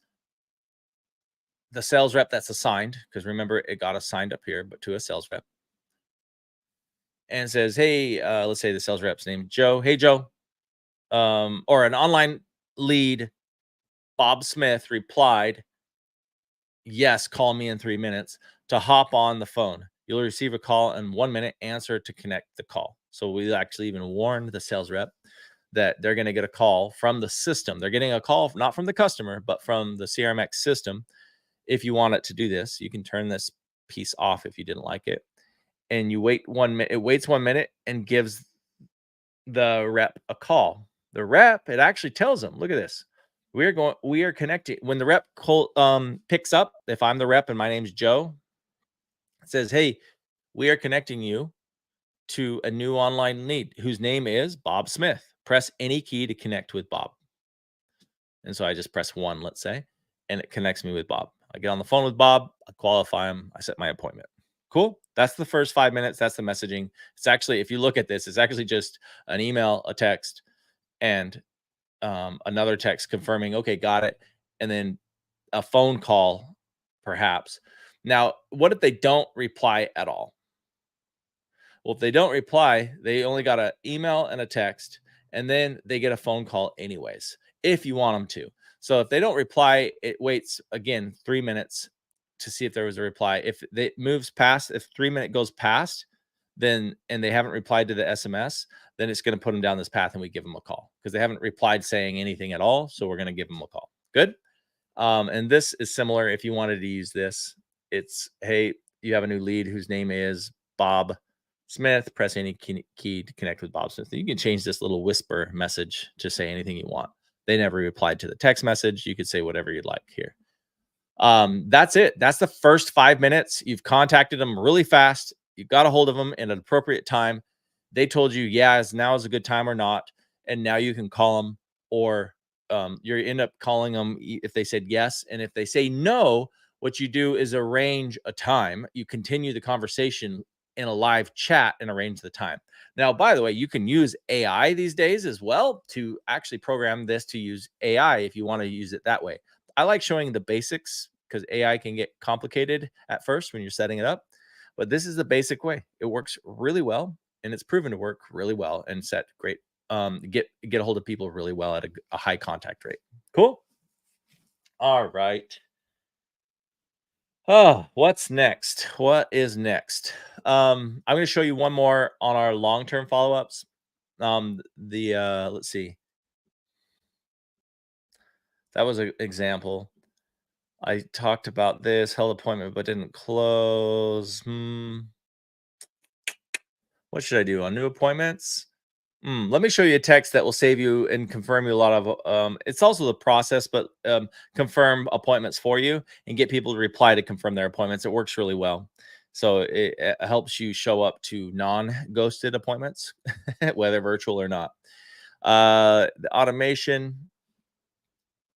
the sales rep that's assigned, because remember, it got assigned up here, but to a sales rep, and says, hey, let's say the sales rep's name Joe. Hey, Joe. Or an online lead, Bob Smith, replied, yes, call me in 3 minutes to hop on the phone. You'll receive a call in 1 minute. Answer to connect the call. So we actually even warned the sales rep that they're going to get a call from the system. They're getting a call not from the customer, but from the CRMX system. If you want it to do this, you can turn this piece off if you didn't like it. And you wait 1 minute, it waits 1 minute and gives the rep a call. The rep, it actually tells them, look at this. We are connecting. When the rep picks up, if I'm the rep and my name's Joe, it says, hey, we are connecting you to a new online lead whose name is Bob Smith. Press any key to connect with Bob. And so I just press 1, let's say, and it connects me with Bob. I get on the phone with Bob, I qualify him, I set my appointment. Cool. That's the first 5 minutes. That's the messaging. It's actually, if you look at this, it's actually just an email, a text, and another text confirming, okay, got it. And then a phone call, perhaps. Now, what if they don't reply at all? Well, if they don't reply, they only got an email and a text, and then they get a phone call anyways, if you want them to. So if they don't reply, it waits again 3 minutes to see if there was a reply. If it moves past, if 3 minute goes past, then and they haven't replied to the SMS, then it's going to put them down this path, and we give them a call because they haven't replied saying anything at all. So we're going to give them a call. Good. And this is similar. If you wanted to use this, it's, hey, you have a new lead whose name is Bob Smith. Press any key to connect with Bob Smith. You can change this little whisper message to say anything you want. They never replied to the text message. You could say whatever you'd like here. That's it. That's the first 5 minutes. You've contacted them really fast. You got a hold of them in an appropriate time. They told you, yeah, now is a good time or not. And now you can call them, or you end up calling them if they said yes. And if they say no, what you do is arrange a time. You continue the conversation in a live chat and arrange the time. Now, by the way, you can use AI these days as well to actually program this to use AI if you want to use it that way. I like showing the basics because AI can get complicated at first when you're setting it up. But this is the basic way. It works really well, and it's proven to work really well and set great get a hold of people really well at a high contact rate. Cool. All right. Oh, what's next? What is next? I'm going to show you one more on our long-term follow-ups. Let's see. That was an example. I talked about this, held appointment but didn't close. What should I do on new appointments? Let me show you a text that will save you and confirm you a lot of. It's also the process, but confirm appointments for you and get people to reply to confirm their appointments. It works really well. So it helps you show up to non-ghosted appointments, whether virtual or not. The automation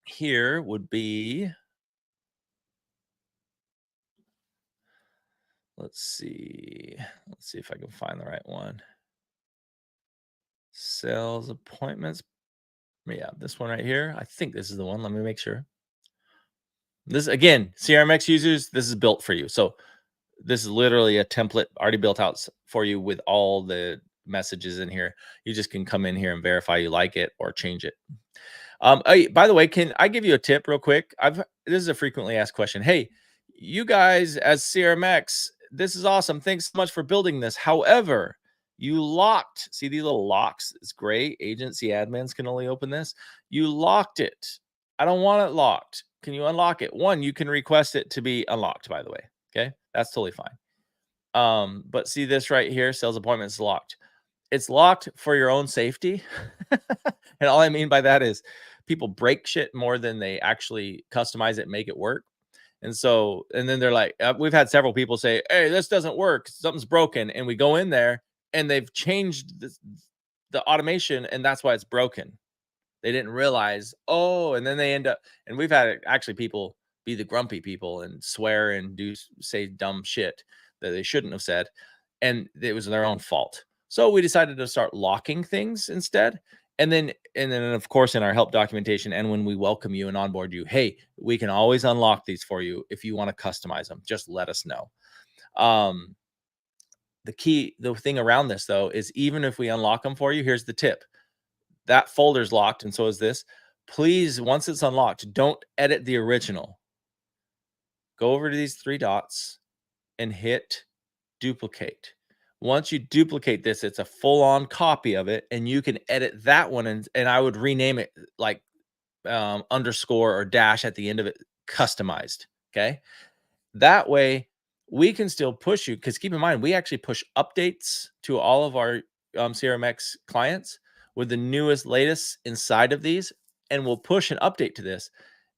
here would be, let's see if I can find the right one. Sales appointments. Yeah, this one right here. I think this is the one. Let me make sure. This again, CRMX users, this is built for you. So this is literally a template already built out for you with all the messages in here. You just can come in here and verify you like it or change it. By the way, can I give you a tip real quick? This is a frequently asked question. Hey, you guys as CRMX, this is awesome. Thanks so much for building this. However, you locked, see these little locks? It's gray. Agency admins can only open this. You locked it. I don't want it locked. Can you unlock it? One, you can request it to be unlocked, by the way. Okay, that's totally fine. But see this right here, sales appointments locked. It's locked for your own safety. And all I mean by that is people break shit more than they actually customize it and make it work. And so, and then they're like, we've had several people say, hey, this doesn't work. Something's broken. And we go in there and they've changed the automation, and that's why it's broken. They didn't realize, oh, and then they end up, and we've had actually people be the grumpy people and swear and say dumb shit that they shouldn't have said. And it was their own fault. So we decided to start locking things instead. And then of course in our help documentation and when we welcome you and onboard you, hey, we can always unlock these for you if you want to customize them. Just let us know. The thing around this though is even if we unlock them for you, here's the tip. That folder's locked and so is this. Please, once it's unlocked, don't edit the original. Go over to these 3 dots and hit duplicate. Once you duplicate this, it's a full-on copy of it, and you can edit that one, and I would rename it like underscore or dash at the end of it, customized. Okay. That way we can still push you, because keep in mind, we actually push updates to all of our CRMX clients with the newest, latest inside of these. And we'll push an update to this.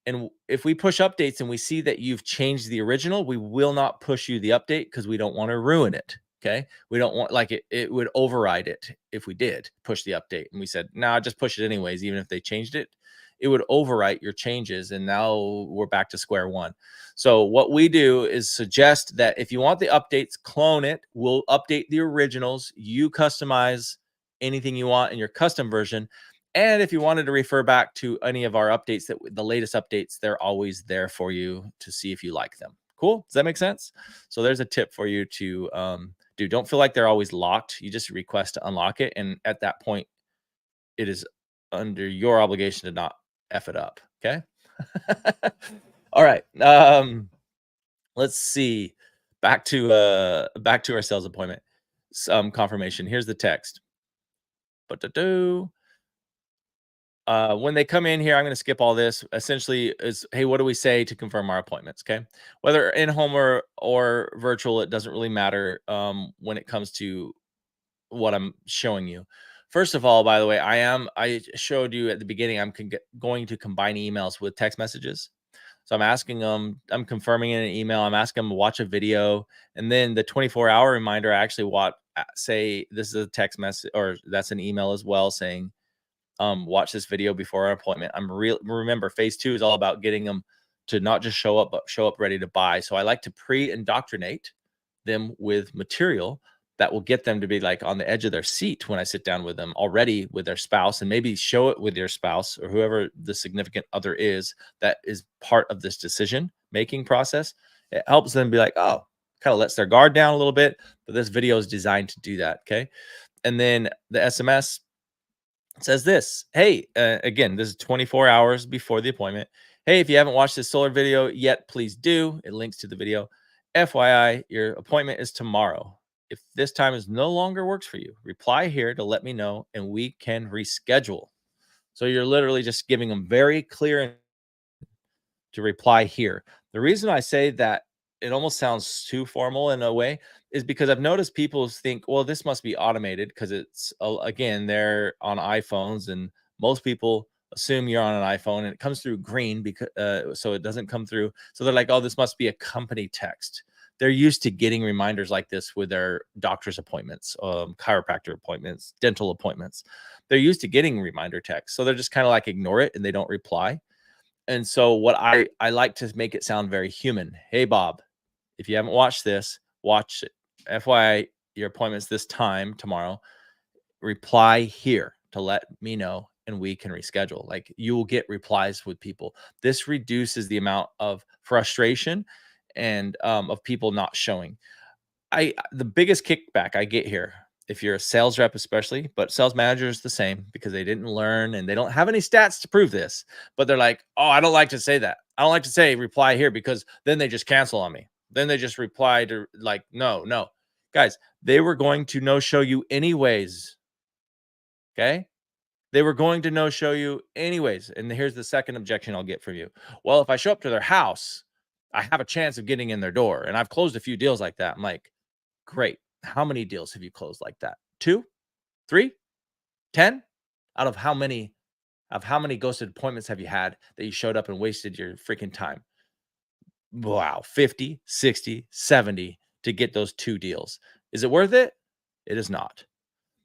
And if we push updates and we see that you've changed the original, we will not push you the update because we don't want to ruin it. Okay. We don't want, like, it would override it if we did push the update and we said, no, nah, just push it anyways. Even if they changed it, it would overwrite your changes. And now we're back to square one. So what we do is suggest that if you want the updates, clone it. We'll update the originals. You customize anything you want in your custom version. And if you wanted to refer back to any of our updates, that the latest updates, they're always there for you to see if you like them. Cool. Does that make sense? So there's a tip for you to do. Don't feel like they're always locked. You just request to unlock it. And at that point, it is under your obligation to not F it up. Okay. All right. Let's see. Back to our sales appointment. Some confirmation. Here's the text. When they come in here, I'm going to skip all this. Essentially, is, hey, what do we say to confirm our appointments? Okay, whether in home or virtual, it doesn't really matter when it comes to what I'm showing you. First of all, by the way, I showed you at the beginning, I'm going to combine emails with text messages. So I'm asking them, I'm confirming in an email, I'm asking them to watch a video, and then the 24-hour reminder, I actually say this is a text message, or that's an email as well, saying watch this video before our appointment. Remember, phase two is all about getting them to not just show up, but show up ready to buy. So I like to pre-indoctrinate them with material that will get them to be like on the edge of their seat when I sit down with them already with their spouse, and maybe show it with your spouse or whoever the significant other is that is part of this decision making process. It helps them be like, oh, kind of lets their guard down a little bit, but this video is designed to do that. Okay. And then the SMS says this. Hey, again, this is 24 hours before the appointment. Hey, if you haven't watched this solar video yet, please do. It links to the video. FYI, your appointment is tomorrow. If this time is no longer works for you, reply here to let me know and we can reschedule. So you're literally just giving them very clear to reply here. The reason I say that it almost sounds too formal in a way is because I've noticed people think, well, this must be automated because it's, again, they're on iPhones, and most people assume you're on an iPhone and it comes through green because so it doesn't come through. So they're like, oh, this must be a company text. They're used to getting reminders like this with their doctor's appointments, chiropractor appointments, dental appointments. They're used to getting reminder texts. So they're just kind of like ignore it and they don't reply. And so what I like to make it sound very human. Hey, Bob, if you haven't watched this, watch it. FYI, your appointment's this time tomorrow. Reply here to let me know and we can reschedule. Like, you will get replies with people. This reduces the amount of frustration and of people not showing. The biggest kickback I get here, if you're a sales rep especially, but sales manager is the same because they didn't learn and they don't have any stats to prove this, but they're like, oh, I don't like to say that. I don't like to say reply here because then they just cancel on me. Then they just reply to like, no, no. Guys, they were going to no show you anyways. Okay. They were going to no show you anyways. And here's the second objection I'll get from you. Well, if I show up to their house, I have a chance of getting in their door. And I've closed a few deals like that. I'm like, great. How many deals have you closed like that? 2, 3, 10? Out of how many ghosted appointments have you had that you showed up and wasted your freaking time? Wow, 50, 60, 70 to get those 2 deals. Is it worth it? It is not.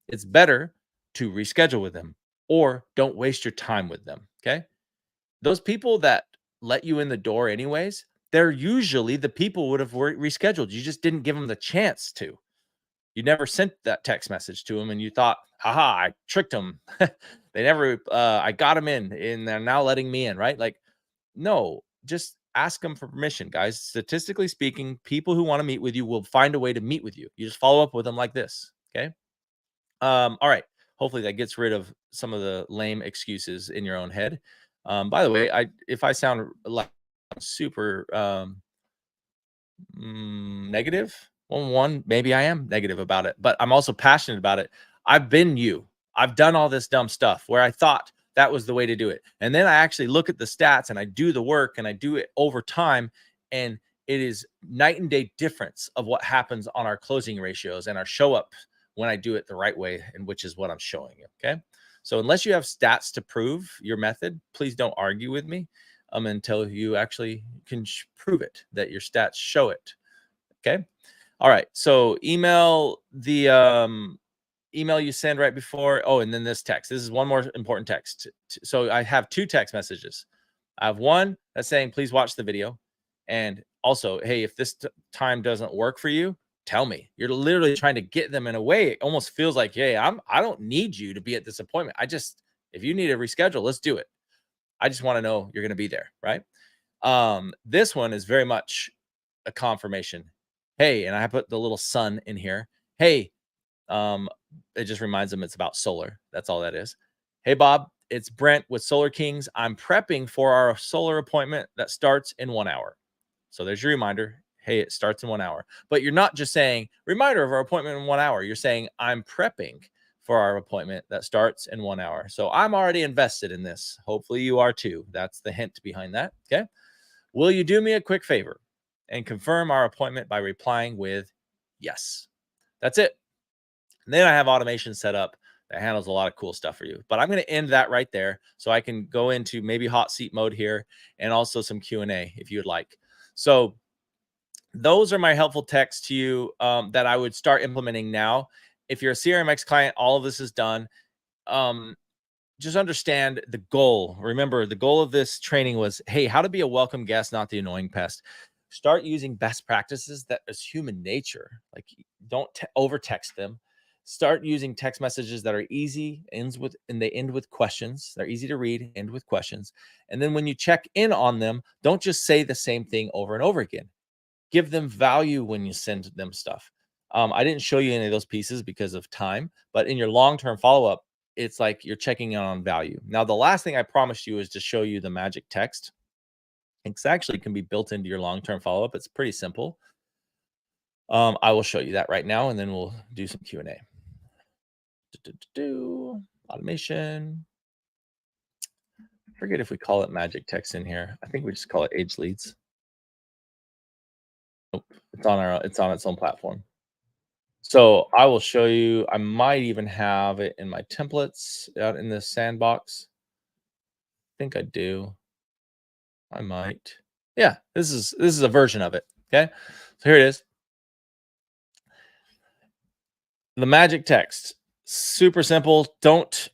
It's better to reschedule with them or don't waste your time with them, okay? Those people that let you in the door anyways, they're usually the people would have rescheduled. You just didn't give them the chance to. You never sent that text message to them and you thought, haha, I tricked them. They never, I got them in and they're now letting me in, right? Like, no, just ask them for permission, guys. Statistically speaking, people who want to meet with you will find a way to meet with you. You just follow up with them like this. Okay. All right. Hopefully that gets rid of some of the lame excuses in your own head. By the way, if I sound like super negative, Well, one, maybe I am negative about it, but I'm also passionate about it. I've been you. I've done all this dumb stuff where I thought that was the way to do it. And then I actually look at the stats and I do the work and I do it over time. And it is night and day difference of what happens on our closing ratios and our show up when I do it the right way, and which is what I'm showing you. Okay. So unless you have stats to prove your method, please don't argue with me until you actually can prove it, that your stats show it. Okay. All right. So email you send right before. Oh, and then this text. This is one more important text. So I have two text messages. I have one that's saying, please watch the video. And also, hey, if this time doesn't work for you, tell me. You're literally trying to get them in a way. It almost feels like, hey, I don't need you to be at this appointment. If you need to reschedule, let's do it. I just want to know you're going to be there. Right. This one is very much a confirmation. Hey, and I put the little sun in here. Hey, um, it just reminds them it's about solar. That's all that is. Hey, Bob, it's Brent with Solar Kings. I'm prepping for our solar appointment that starts in 1 hour. So there's your reminder. Hey, it starts in 1 hour. But you're not just saying reminder of our appointment in 1 hour. You're saying I'm prepping for our appointment that starts in 1 hour. So I'm already invested in this. Hopefully you are too. That's the hint behind that. Okay. Will you do me a quick favor and confirm our appointment by replying with yes? That's it. And then I have automation set up that handles a lot of cool stuff for you. But I'm going to end that right there so I can go into maybe hot seat mode here and also some Q&A if you would like. So those are my helpful texts to you that I would start implementing now. If you're a CRMX client, all of this is done. Just understand the goal. Remember, the goal of this training was, hey, how to be a welcome guest, not the annoying pest. Start using best practices that is human nature. Like, don't over text them. Start using text messages that are easy, and they end with questions. They're easy to read, end with questions. And then when you check in on them, don't just say the same thing over and over again. Give them value when you send them stuff. I didn't show you any of those pieces because of time, but in your long-term follow-up, it's like you're checking in on value. Now, the last thing I promised you is to show you the magic text. It's actually can be built into your long-term follow-up. It's pretty simple. I will show you that right now, and then we'll do some Q&A. Automation. I forget if we call it magic text in here. I think we just call it age leads. Nope, it's on its own platform. So I will show you. I might even have it in my templates out in this sandbox. I think I do. I might. Yeah, this is a version of it. Okay. So here it is. The magic text. Super simple. Don't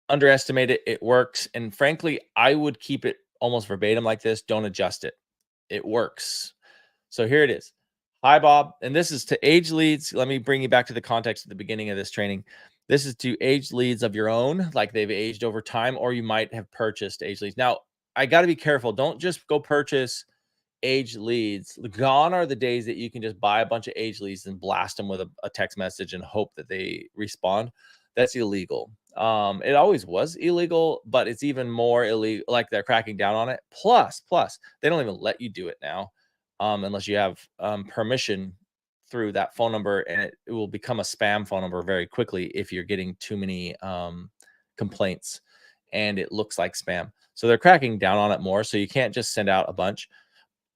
underestimate it. It works. And frankly, I would keep it almost verbatim like this. Don't adjust it. It works. So here it is. Hi, Bob. And this is to age leads. Let me bring you back to the context at the beginning of this training. This is to age leads of your own, like they've aged over time, or you might have purchased age leads. Now, I got to be careful. Don't just go purchase age leads. Gone are the days that you can just buy a bunch of age leads and blast them with a text message and hope that they respond. That's illegal. It always was illegal, but it's even more illegal. Like, they're cracking down on it. Plus, they don't even let you do it now, unless you have permission through that phone number, and it will become a spam phone number very quickly if you're getting too many complaints and it looks like spam. So they're cracking down on it more. So you can't just send out a bunch.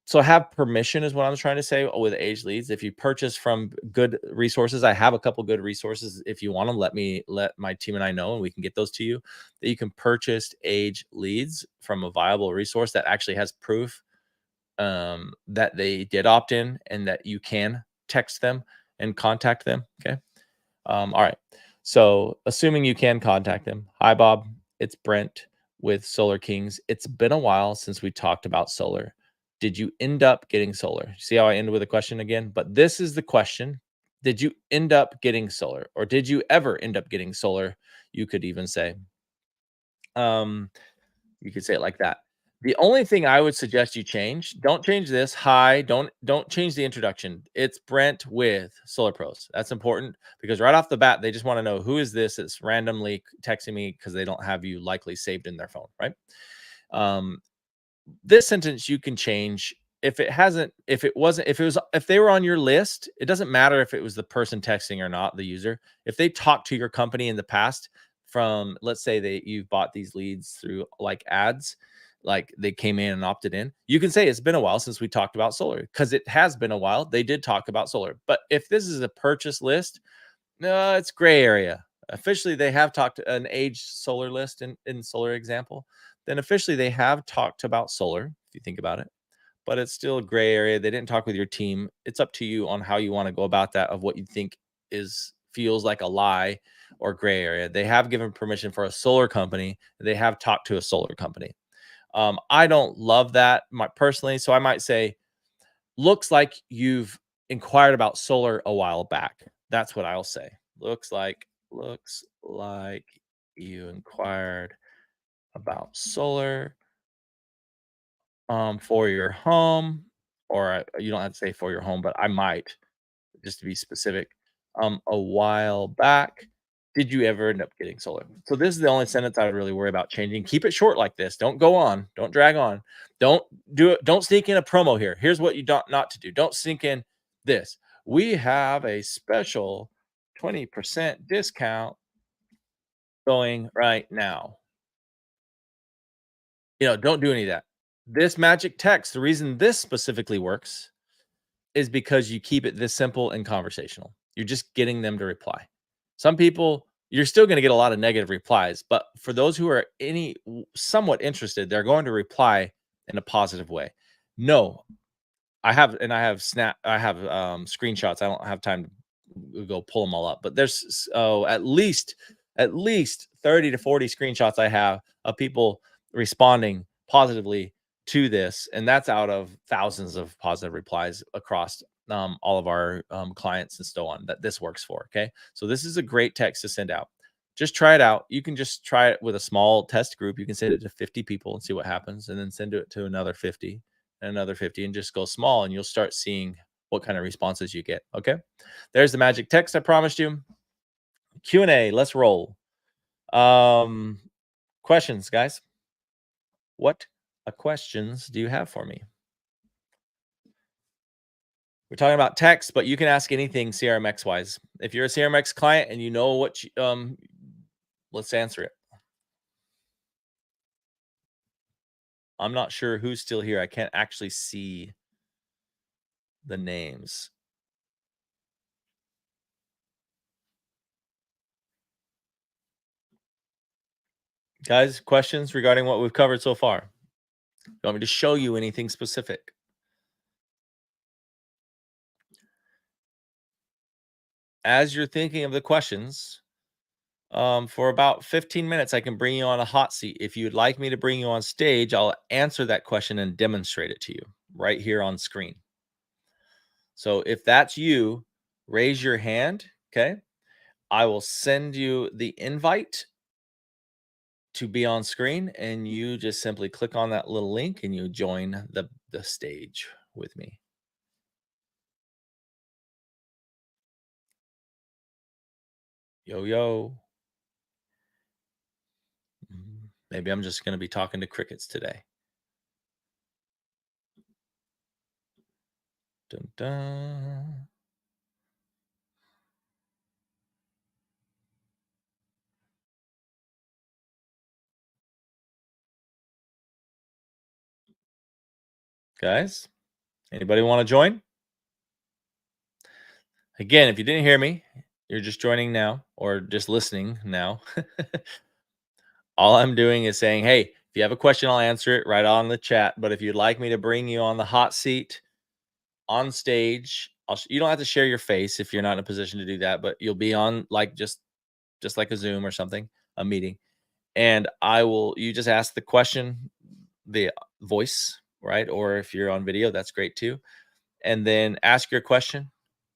So have permission is what I'm trying to say with age leads. If you purchase from good resources, I have a couple good resources. If you want them, let my team and I know, and we can get those to you, that you can purchase age leads from a viable resource that actually has proof that they did opt in and that you can text them and contact them. Okay. All right. So assuming you can contact them. Hi, Bob. It's Brent with Solar Kings. It's been a while since we talked about solar. Did you end up getting solar? See how I ended with a question again? But this is the question. Did you end up getting solar, or did you ever end up getting solar? You could even say, you could say it like that. The only thing I would suggest you change, don't change this. Hi, don't change the introduction. It's Brent with Solar Pros. That's important because right off the bat, they just want to know, who is this that's randomly texting me, because they don't have you likely saved in their phone, right? This sentence you can change if they were on your list, it doesn't matter if it was the person texting or not, the user. If they talked to your company in the past from, let's say you've bought these leads through like ads, like they came in and opted in, you can say it's been a while since we talked about solar because it has been a while. They did talk about solar. But if this is a purchase list, no, it's gray area. Officially, they have talked an aged solar list in solar example. Then officially they have talked about solar, if you think about it, but it's still a gray area. They didn't talk with your team. It's up to you on how you want to go about that of what you think is feels like a lie or gray area. They have given permission for a solar company. They have talked to a solar company. I don't love that personally, so I might say, looks like you've inquired about solar a while back. That's what I'll say. Looks like you inquired about solar for your home, or you don't have to say for your home, but I might, just to be specific, a while back. Did you ever end up getting solar? So this is the only sentence I would really worry about changing. Keep it short like this. Don't go on. Don't drag on. Don't do it. Don't sneak in a promo here. Here's what you don't not to do. Don't sneak in this. We have a special 20% discount going right now. Don't do any of that. This magic text, the reason this specifically works is because you keep it this simple and conversational. You're just getting them to reply. Some people, you're still going to get a lot of negative replies, but for those who are somewhat interested, they're going to reply in a positive way. No, I have screenshots. I don't have time to go pull them all up, but there's at least 30 to 40 screenshots I have of people responding positively to this, and that's out of thousands of positive replies across all of our clients and so on that this works for. Okay, so this is a great text to send out. Just try it out. You can just try it with a small test group. You can send it to 50 people and see what happens, and then send it to another 50 and another 50, and just go small, and you'll start seeing what kind of responses you get. Okay, there's the magic text I promised you. Q&A, let's roll. Questions, guys. What questions do you have for me? We're talking about text, but you can ask anything CRMX wise. If you're a CRMX client and you know what let's answer it. I'm not sure who's still here. I can't actually see the names. Guys, questions regarding what we've covered so far? You want me to show you anything specific? As you're thinking of the questions, for about 15 minutes, I can bring you on a hot seat. If you'd like me to bring you on stage, I'll answer that question and demonstrate it to you right here on screen. So if that's you, raise your hand. Okay. I will send you the invite to be on screen, and you just simply click on that little link and you join the stage with me. Yo, yo. Maybe I'm just going to be talking to crickets today. Dun, dun. Guys, anybody want to join? Again, if you didn't hear me, you're just joining now or just listening now. All I'm doing is saying, hey, if you have a question, I'll answer it right on the chat. But if you'd like me to bring you on the hot seat on stage, you don't have to share your face if you're not in a position to do that, but you'll be on like just like a Zoom or something, a meeting. And you just ask the question, the voice, right? Or if you're on video, that's great too. And then ask your question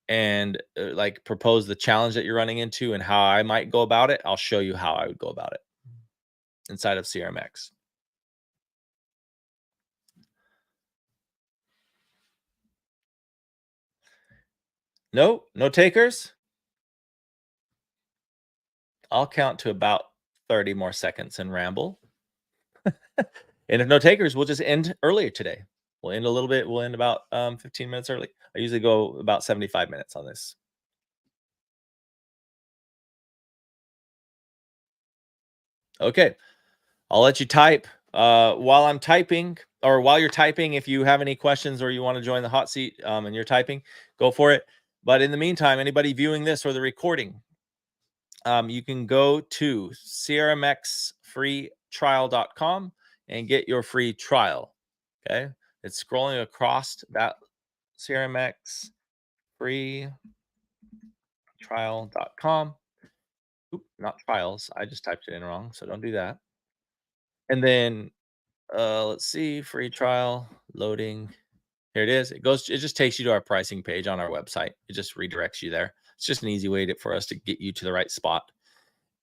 and like propose the challenge that you're running into and how I might go about it. I'll show you how I would go about it inside of CRMX. No takers. I'll count to about 30 more seconds and ramble. And if no takers, we'll just end earlier today. We'll end a little bit. We'll end about 15 minutes early. I usually go about 75 minutes on this. Okay. I'll let you type. While I'm typing, or while you're typing, if you have any questions or you want to join the hot seat and you're typing, go for it. But in the meantime, anybody viewing this or the recording, you can go to crmxfreetrial.com and get your free trial. Okay. It's scrolling across that crmxfreetrial.com. Oop, not trials. I just typed it in wrong. So don't do that. And then let's see, free trial loading. Here it is. It just takes you to our pricing page on our website. It just redirects you there. It's just an easy way for us to get you to the right spot.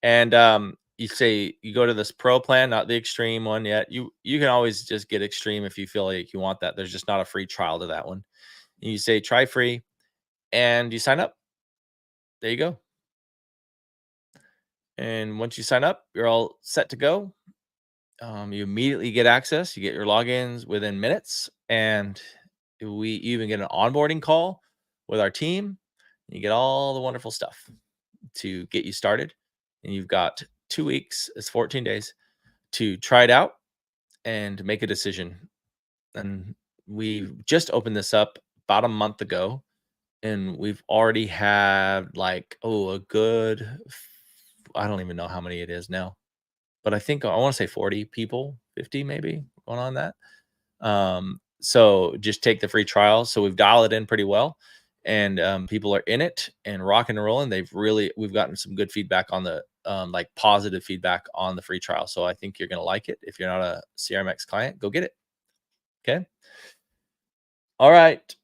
And you say you go to this pro plan, not the extreme one yet. You can always just get extreme if you feel like you want that. There's just not a free trial to that one. And you say try free and you sign up. There you go. And once you sign up, you're all set to go. You immediately get access. You get your logins within minutes, and we even get an onboarding call with our team. You get all the wonderful stuff to get you started. And you've got 2 weeks, it's 14 days to try it out and make a decision. And we just opened this up about a month ago, and we've already had like, a good, I don't even know how many it is now, but I think I want to say 40 people, 50 maybe going on that. So just take the free trial. So we've dialed it in pretty well, and people are in it and rocking and rolling. We've gotten some good feedback on the like positive feedback on the free trial. So I think you're gonna like it. If you're not a CRMX client, go get it. Okay. All right.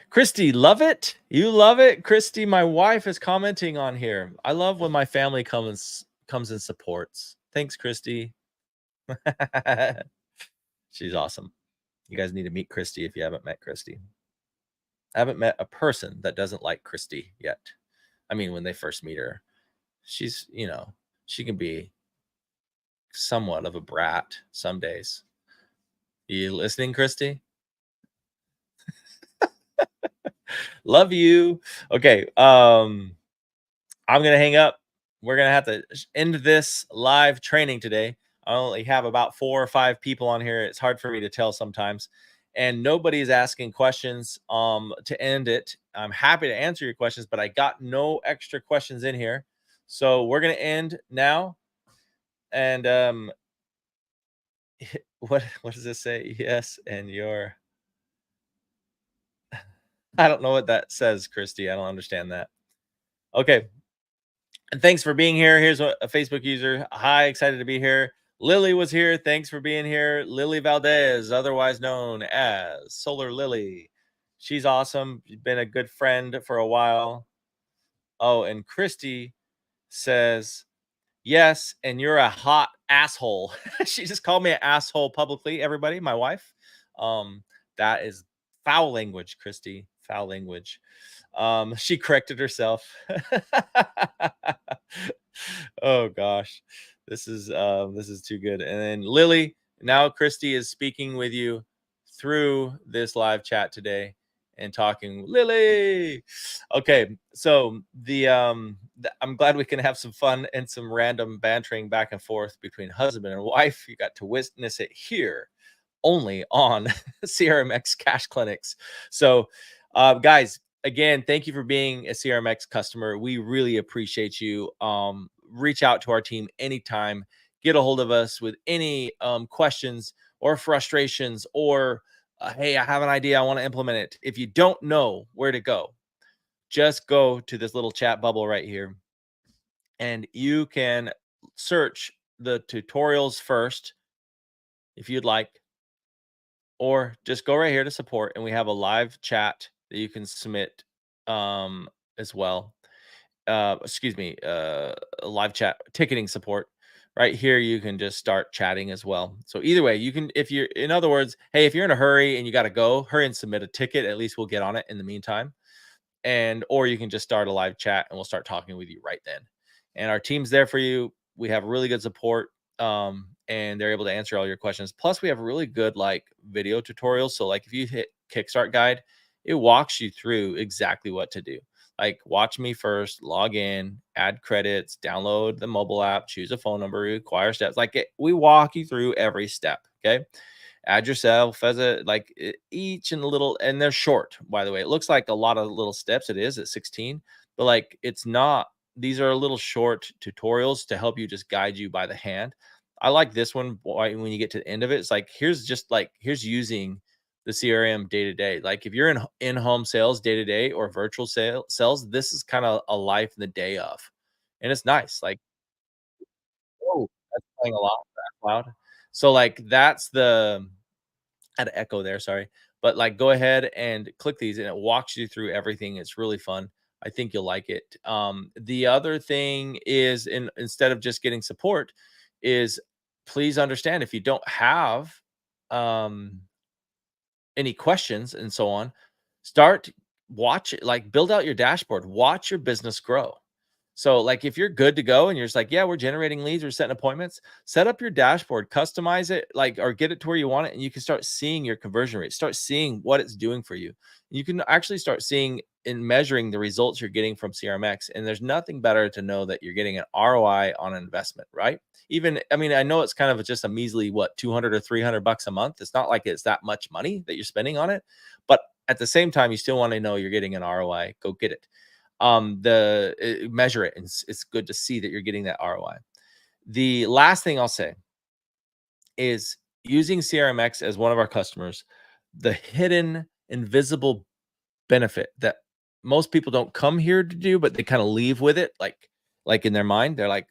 Christy, love it. You love it. Christy, my wife is commenting on here. I love when my family comes and supports. Thanks, Christy. She's awesome. You guys need to meet Christy if you haven't met Christy. I haven't met a person that doesn't like Christy yet. I mean, when they first meet her, she's, she can be somewhat of a brat some days. You listening, Christy? Love you. Okay. I'm gonna hang up. We're gonna have to end this live training today. I only have about 4 or 5 people on here. It's hard for me to tell sometimes, and nobody is asking questions. To end it, I'm happy to answer your questions, but I got no extra questions in here, so we're gonna end now. And what does this say? Yes, and your I don't know what that says, Christy. I don't understand that. Okay. And thanks for being here. Here's a Facebook user. Hi, excited to be here. Lily was here. Thanks for being here. Lily Valdez, otherwise known as Solar Lily. She's awesome. She's been a good friend for a while. Oh, and Christy says, yes, and you're a hot asshole. She just called me an asshole publicly, everybody, my wife. That is foul language, Christy. Foul language. She corrected herself. Oh gosh. This is too good. And then Lily, now Christy is speaking with you through this live chat today and talking Lily. Okay, so I'm glad we can have some fun and some random bantering back and forth between husband and wife. You got to witness it here only on CRMX Cash Clinics. So, guys, again, thank you for being a CRMX customer. We really appreciate you. Reach out to our team anytime. Get a hold of us with any questions or frustrations, or hey, I have an idea, I want to implement it. If you don't know where to go, just go to this little chat bubble right here, and you can search the tutorials first if you'd like, or just go right here to support, and we have a live chat that you can submit as well. Excuse me, a live chat ticketing support. Right here, you can just start chatting as well. So either way, you can, if you're, in other words, hey, if you're in a hurry and you got to go, hurry and submit a ticket. At least we'll get on it in the meantime. And, or you can just start a live chat and we'll start talking with you right then. And our team's there for you. We have really good support. and they're able to answer all your questions. Plus, we have really good like video tutorials. So, like if you hit Kickstart guide, it walks you through exactly what to do. Like, watch me first, log in, add credits, download the mobile app, choose a phone number, require steps. We walk you through every step. Okay, add yourself as a each and little, and they're short, by the way. It looks like a lot of little steps. It is at 16, but like it's not. These are little short tutorials to help you, just guide you by the hand. I like this one. When you get to the end of it, it's like here's using the CRM day to day. Like if you're in home sales day to day or virtual sales, this is kind of a life in the day of, and it's nice. Like, oh, that's playing a lot loud. So like that's the had an echo there, sorry. But like go ahead and click these and it walks you through everything. It's really fun. I think you'll like it. The other thing is instead of just getting support is, please understand, if you don't have um any questions and so on, start watch it, like build out your dashboard, watch your business grow. So, like, if you're good to go and you're just like, yeah, we're generating leads, we're setting appointments, set up your dashboard, customize it, like, or get it to where you want it, and you can start seeing your conversion rate, start seeing what it's doing for you. You can actually start seeing and measuring the results you're getting from CRMX. And there's nothing better to know that you're getting an ROI on an investment, right? Even, I mean, I know it's kind of just a measly, what, 200 or 300 bucks a month. It's not like it's that much money that you're spending on it. But at the same time, you still want to know you're getting an ROI. Go get it. Measure it, and it's good to see that you're getting that ROI. The last thing I'll say is, using CRMX as one of our customers, the hidden invisible benefit that most people don't come here to do, but they kind of leave with it, like in their mind, they're like,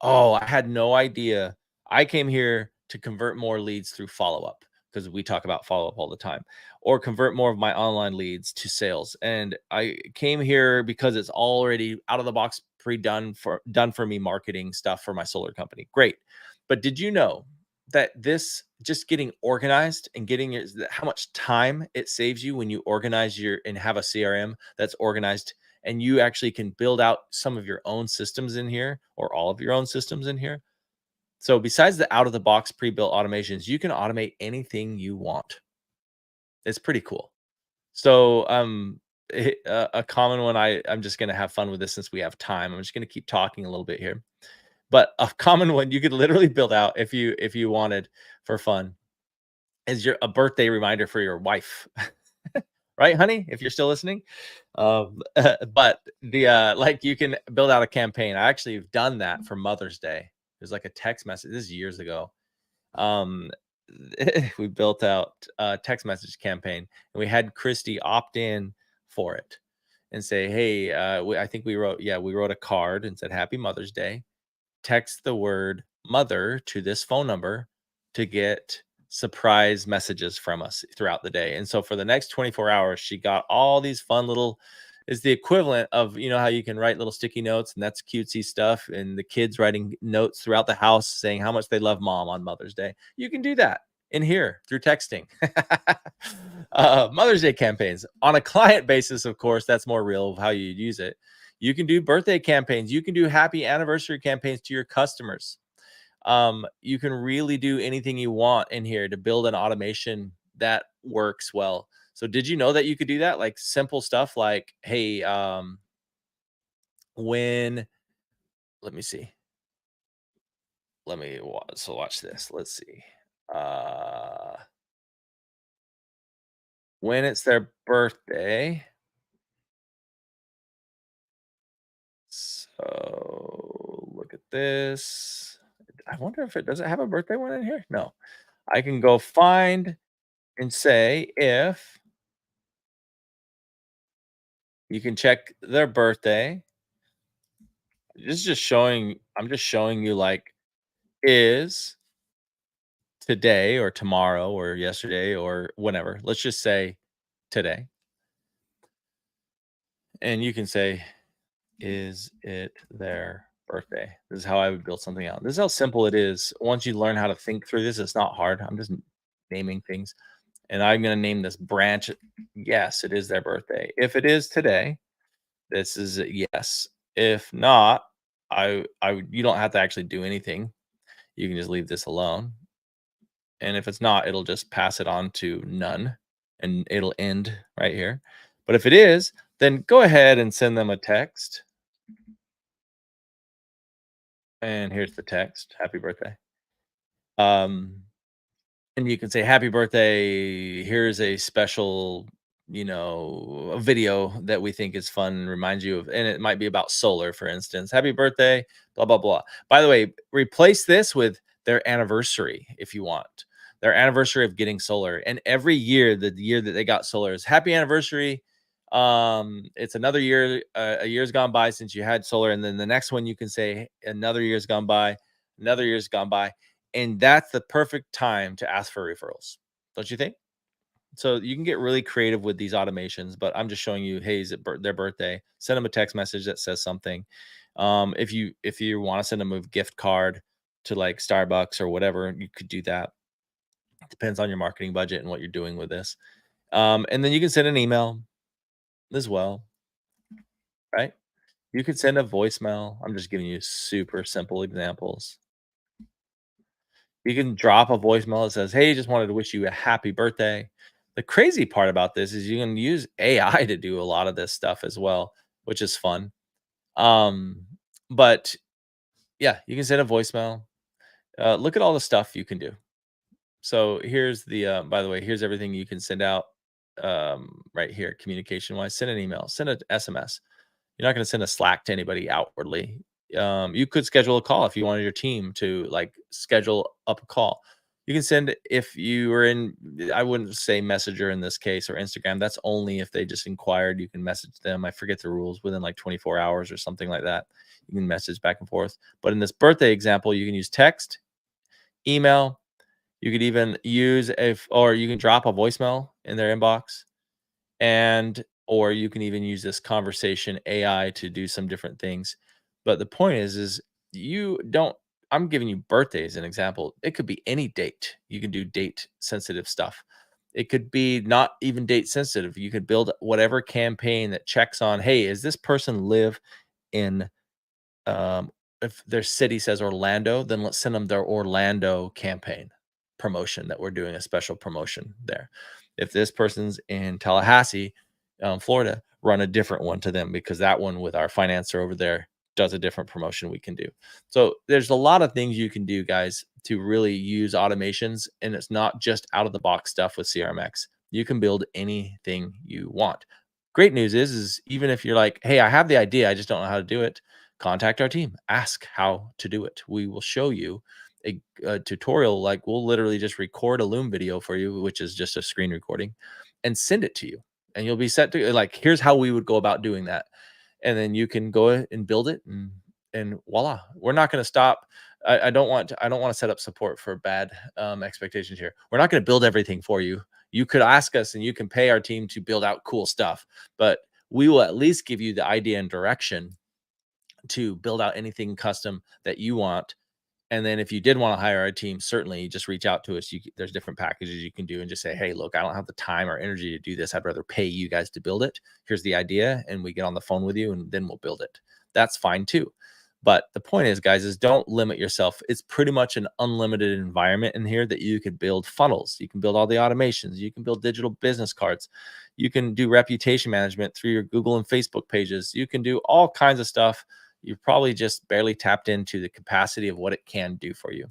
oh, I had no idea. I came here to convert more leads through follow-up, because we talk about follow-up all the time, or convert more of my online leads to sales. And I came here because it's already out of the box, done for me marketing stuff for my solar company. Great. But did you know that this just getting organized and how much time it saves you when you organize your and have a CRM that's organized, and you actually can build out some of your own systems in here, or all of your own systems in here. So besides the out of the box pre-built automations, you can automate anything you want. It's pretty cool. So a common one, I'm just going to have fun with this since we have time. I'm just going to keep talking a little bit here. But a common one you could literally build out if you wanted for fun is a birthday reminder for your wife. Right, honey? If you're still listening. But like you can build out a campaign. I actually have done that for Mother's Day. There's like a text message. This is years ago. Um, we built out a text message campaign, and we had Christy opt in for it and say, hey, I think we wrote a card and said Happy Mother's Day. Text the word mother to this phone number to get surprise messages from us throughout the day. And so for the next 24 hours, she got all these fun little, is the equivalent of, how you can write little sticky notes, and that's cutesy stuff. And the kids writing notes throughout the house saying how much they love mom on Mother's Day. You can do that in here through texting. Mother's Day campaigns on a client basis, of course, that's more real of how you use it. You can do birthday campaigns. You can do happy anniversary campaigns to your customers. You can really do anything you want in here to build an automation that works well. So did you know that you could do that? Like simple stuff like, hey, when, let me see. So watch this. Let's see. Uh, when it's their birthday. So look at this. I wonder if it does it have a birthday one in here? No. I can go find and say if you can check their birthday. This is just showing I'm just showing you, like, is today or tomorrow or yesterday or whenever. Let's just say today. And you can say, is it their birthday? This is how I would build something out. This is how simple it is. Once you learn how to think through this, it's not hard. I'm just naming things. And I'm going to name this branch. Yes, it is their birthday. If it is today, this is a yes. If not, you don't have to actually do anything. you can just leave this alone. And if it's not, it'll just pass it on to none and it'll end right here. But if it is, then go ahead and send them a text. And here's the text. Happy birthday. Um, and you can say, "Happy birthday. Here's a special, a video that we think is fun and reminds you of," and it might be about solar, for instance. "Happy birthday, blah, blah, blah." By the way, replace this with their anniversary if you want. Their anniversary of getting solar. And every year, the year that they got solar is happy anniversary. It's another year, a year's gone by since you had solar. And then the next one you can say another year's gone by, another year's gone by. And that's the perfect time to ask for referrals, don't you think? So you can get really creative with these automations, but I'm just showing you, hey, is it their birthday? Send them a text message that says something. If you want to send them a gift card to like Starbucks or whatever, you could do that. It depends on your marketing budget and what you're doing with this. And then you can send an email as well, right? You could send a voicemail. I'm just giving you super simple examples. You can drop a voicemail that says, "Hey, just wanted to wish you a happy birthday." The crazy part about this is you can use AI to do a lot of this stuff as well, which is fun. Um, but yeah, you can send a voicemail. Look at all the stuff you can do. So here's by the way, here's everything you can send out right here, communication wise. Send an email, send an SMS. You're not going to send a Slack to anybody outwardly. You could schedule a call if you wanted your team to like schedule up a call. You can send if you were in, I wouldn't say Messenger in this case or Instagram. That's only if they just inquired. You can message them. I forget the rules within like 24 hours or something like that. You can message back and forth. But in this birthday example, you can use text, email. You could even use or you can drop a voicemail in their inbox and or you can even use this conversation AI to do some different things. But the point is you don't I'm giving you birthday as an example. It could be any date. You can do date sensitive stuff. It could be not even date sensitive. You could build whatever campaign that checks on, hey, is this person live in um, if their city says Orlando, then let's send them their Orlando campaign promotion that we're doing a special promotion there. If this person's in Tallahassee, Florida, run a different one to them because that one with our financer over there does a different promotion we can do. So there's a lot of things you can do, guys, to really use automations. And it's not just out of the box stuff with CRMX. You can build anything you want. Great news is even if you're like, hey, I have the idea, I just don't know how to do it, contact our team, ask how to do it. We will show you a tutorial. Like we'll literally just record a Loom video for you, which is just a screen recording, and send it to you. And you'll be set to like, here's how we would go about doing that. And then you can go and build it and voila. We're not going to stop. I don't want to set up support for bad expectations here. We're not going to build everything for you. You could ask us and you can pay our team to build out cool stuff, but we will at least give you the idea and direction to build out anything custom that you want. And then if you did want to hire our team, certainly just reach out to us. There's different packages you can do and just say, hey, look, I don't have the time or energy to do this. I'd rather pay you guys to build it. Here's the idea. And we get on the phone with you and then we'll build it. That's fine too. But the point is, guys, is don't limit yourself. It's pretty much an unlimited environment in here that you could build funnels. You can build all the automations. You can build digital business cards. You can do reputation management through your Google and Facebook pages. You can do all kinds of stuff. You've probably just barely tapped into the capacity of what it can do for you.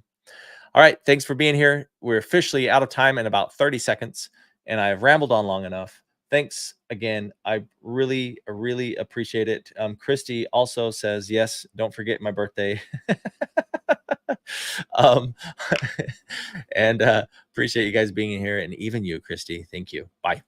All right. Thanks for being here. We're officially out of time in about 30 seconds, and I've rambled on long enough. Thanks again. I really appreciate it. Christy also says, yes, don't forget my birthday. um, and appreciate you guys being here, and even you, Christy. Thank you. Bye.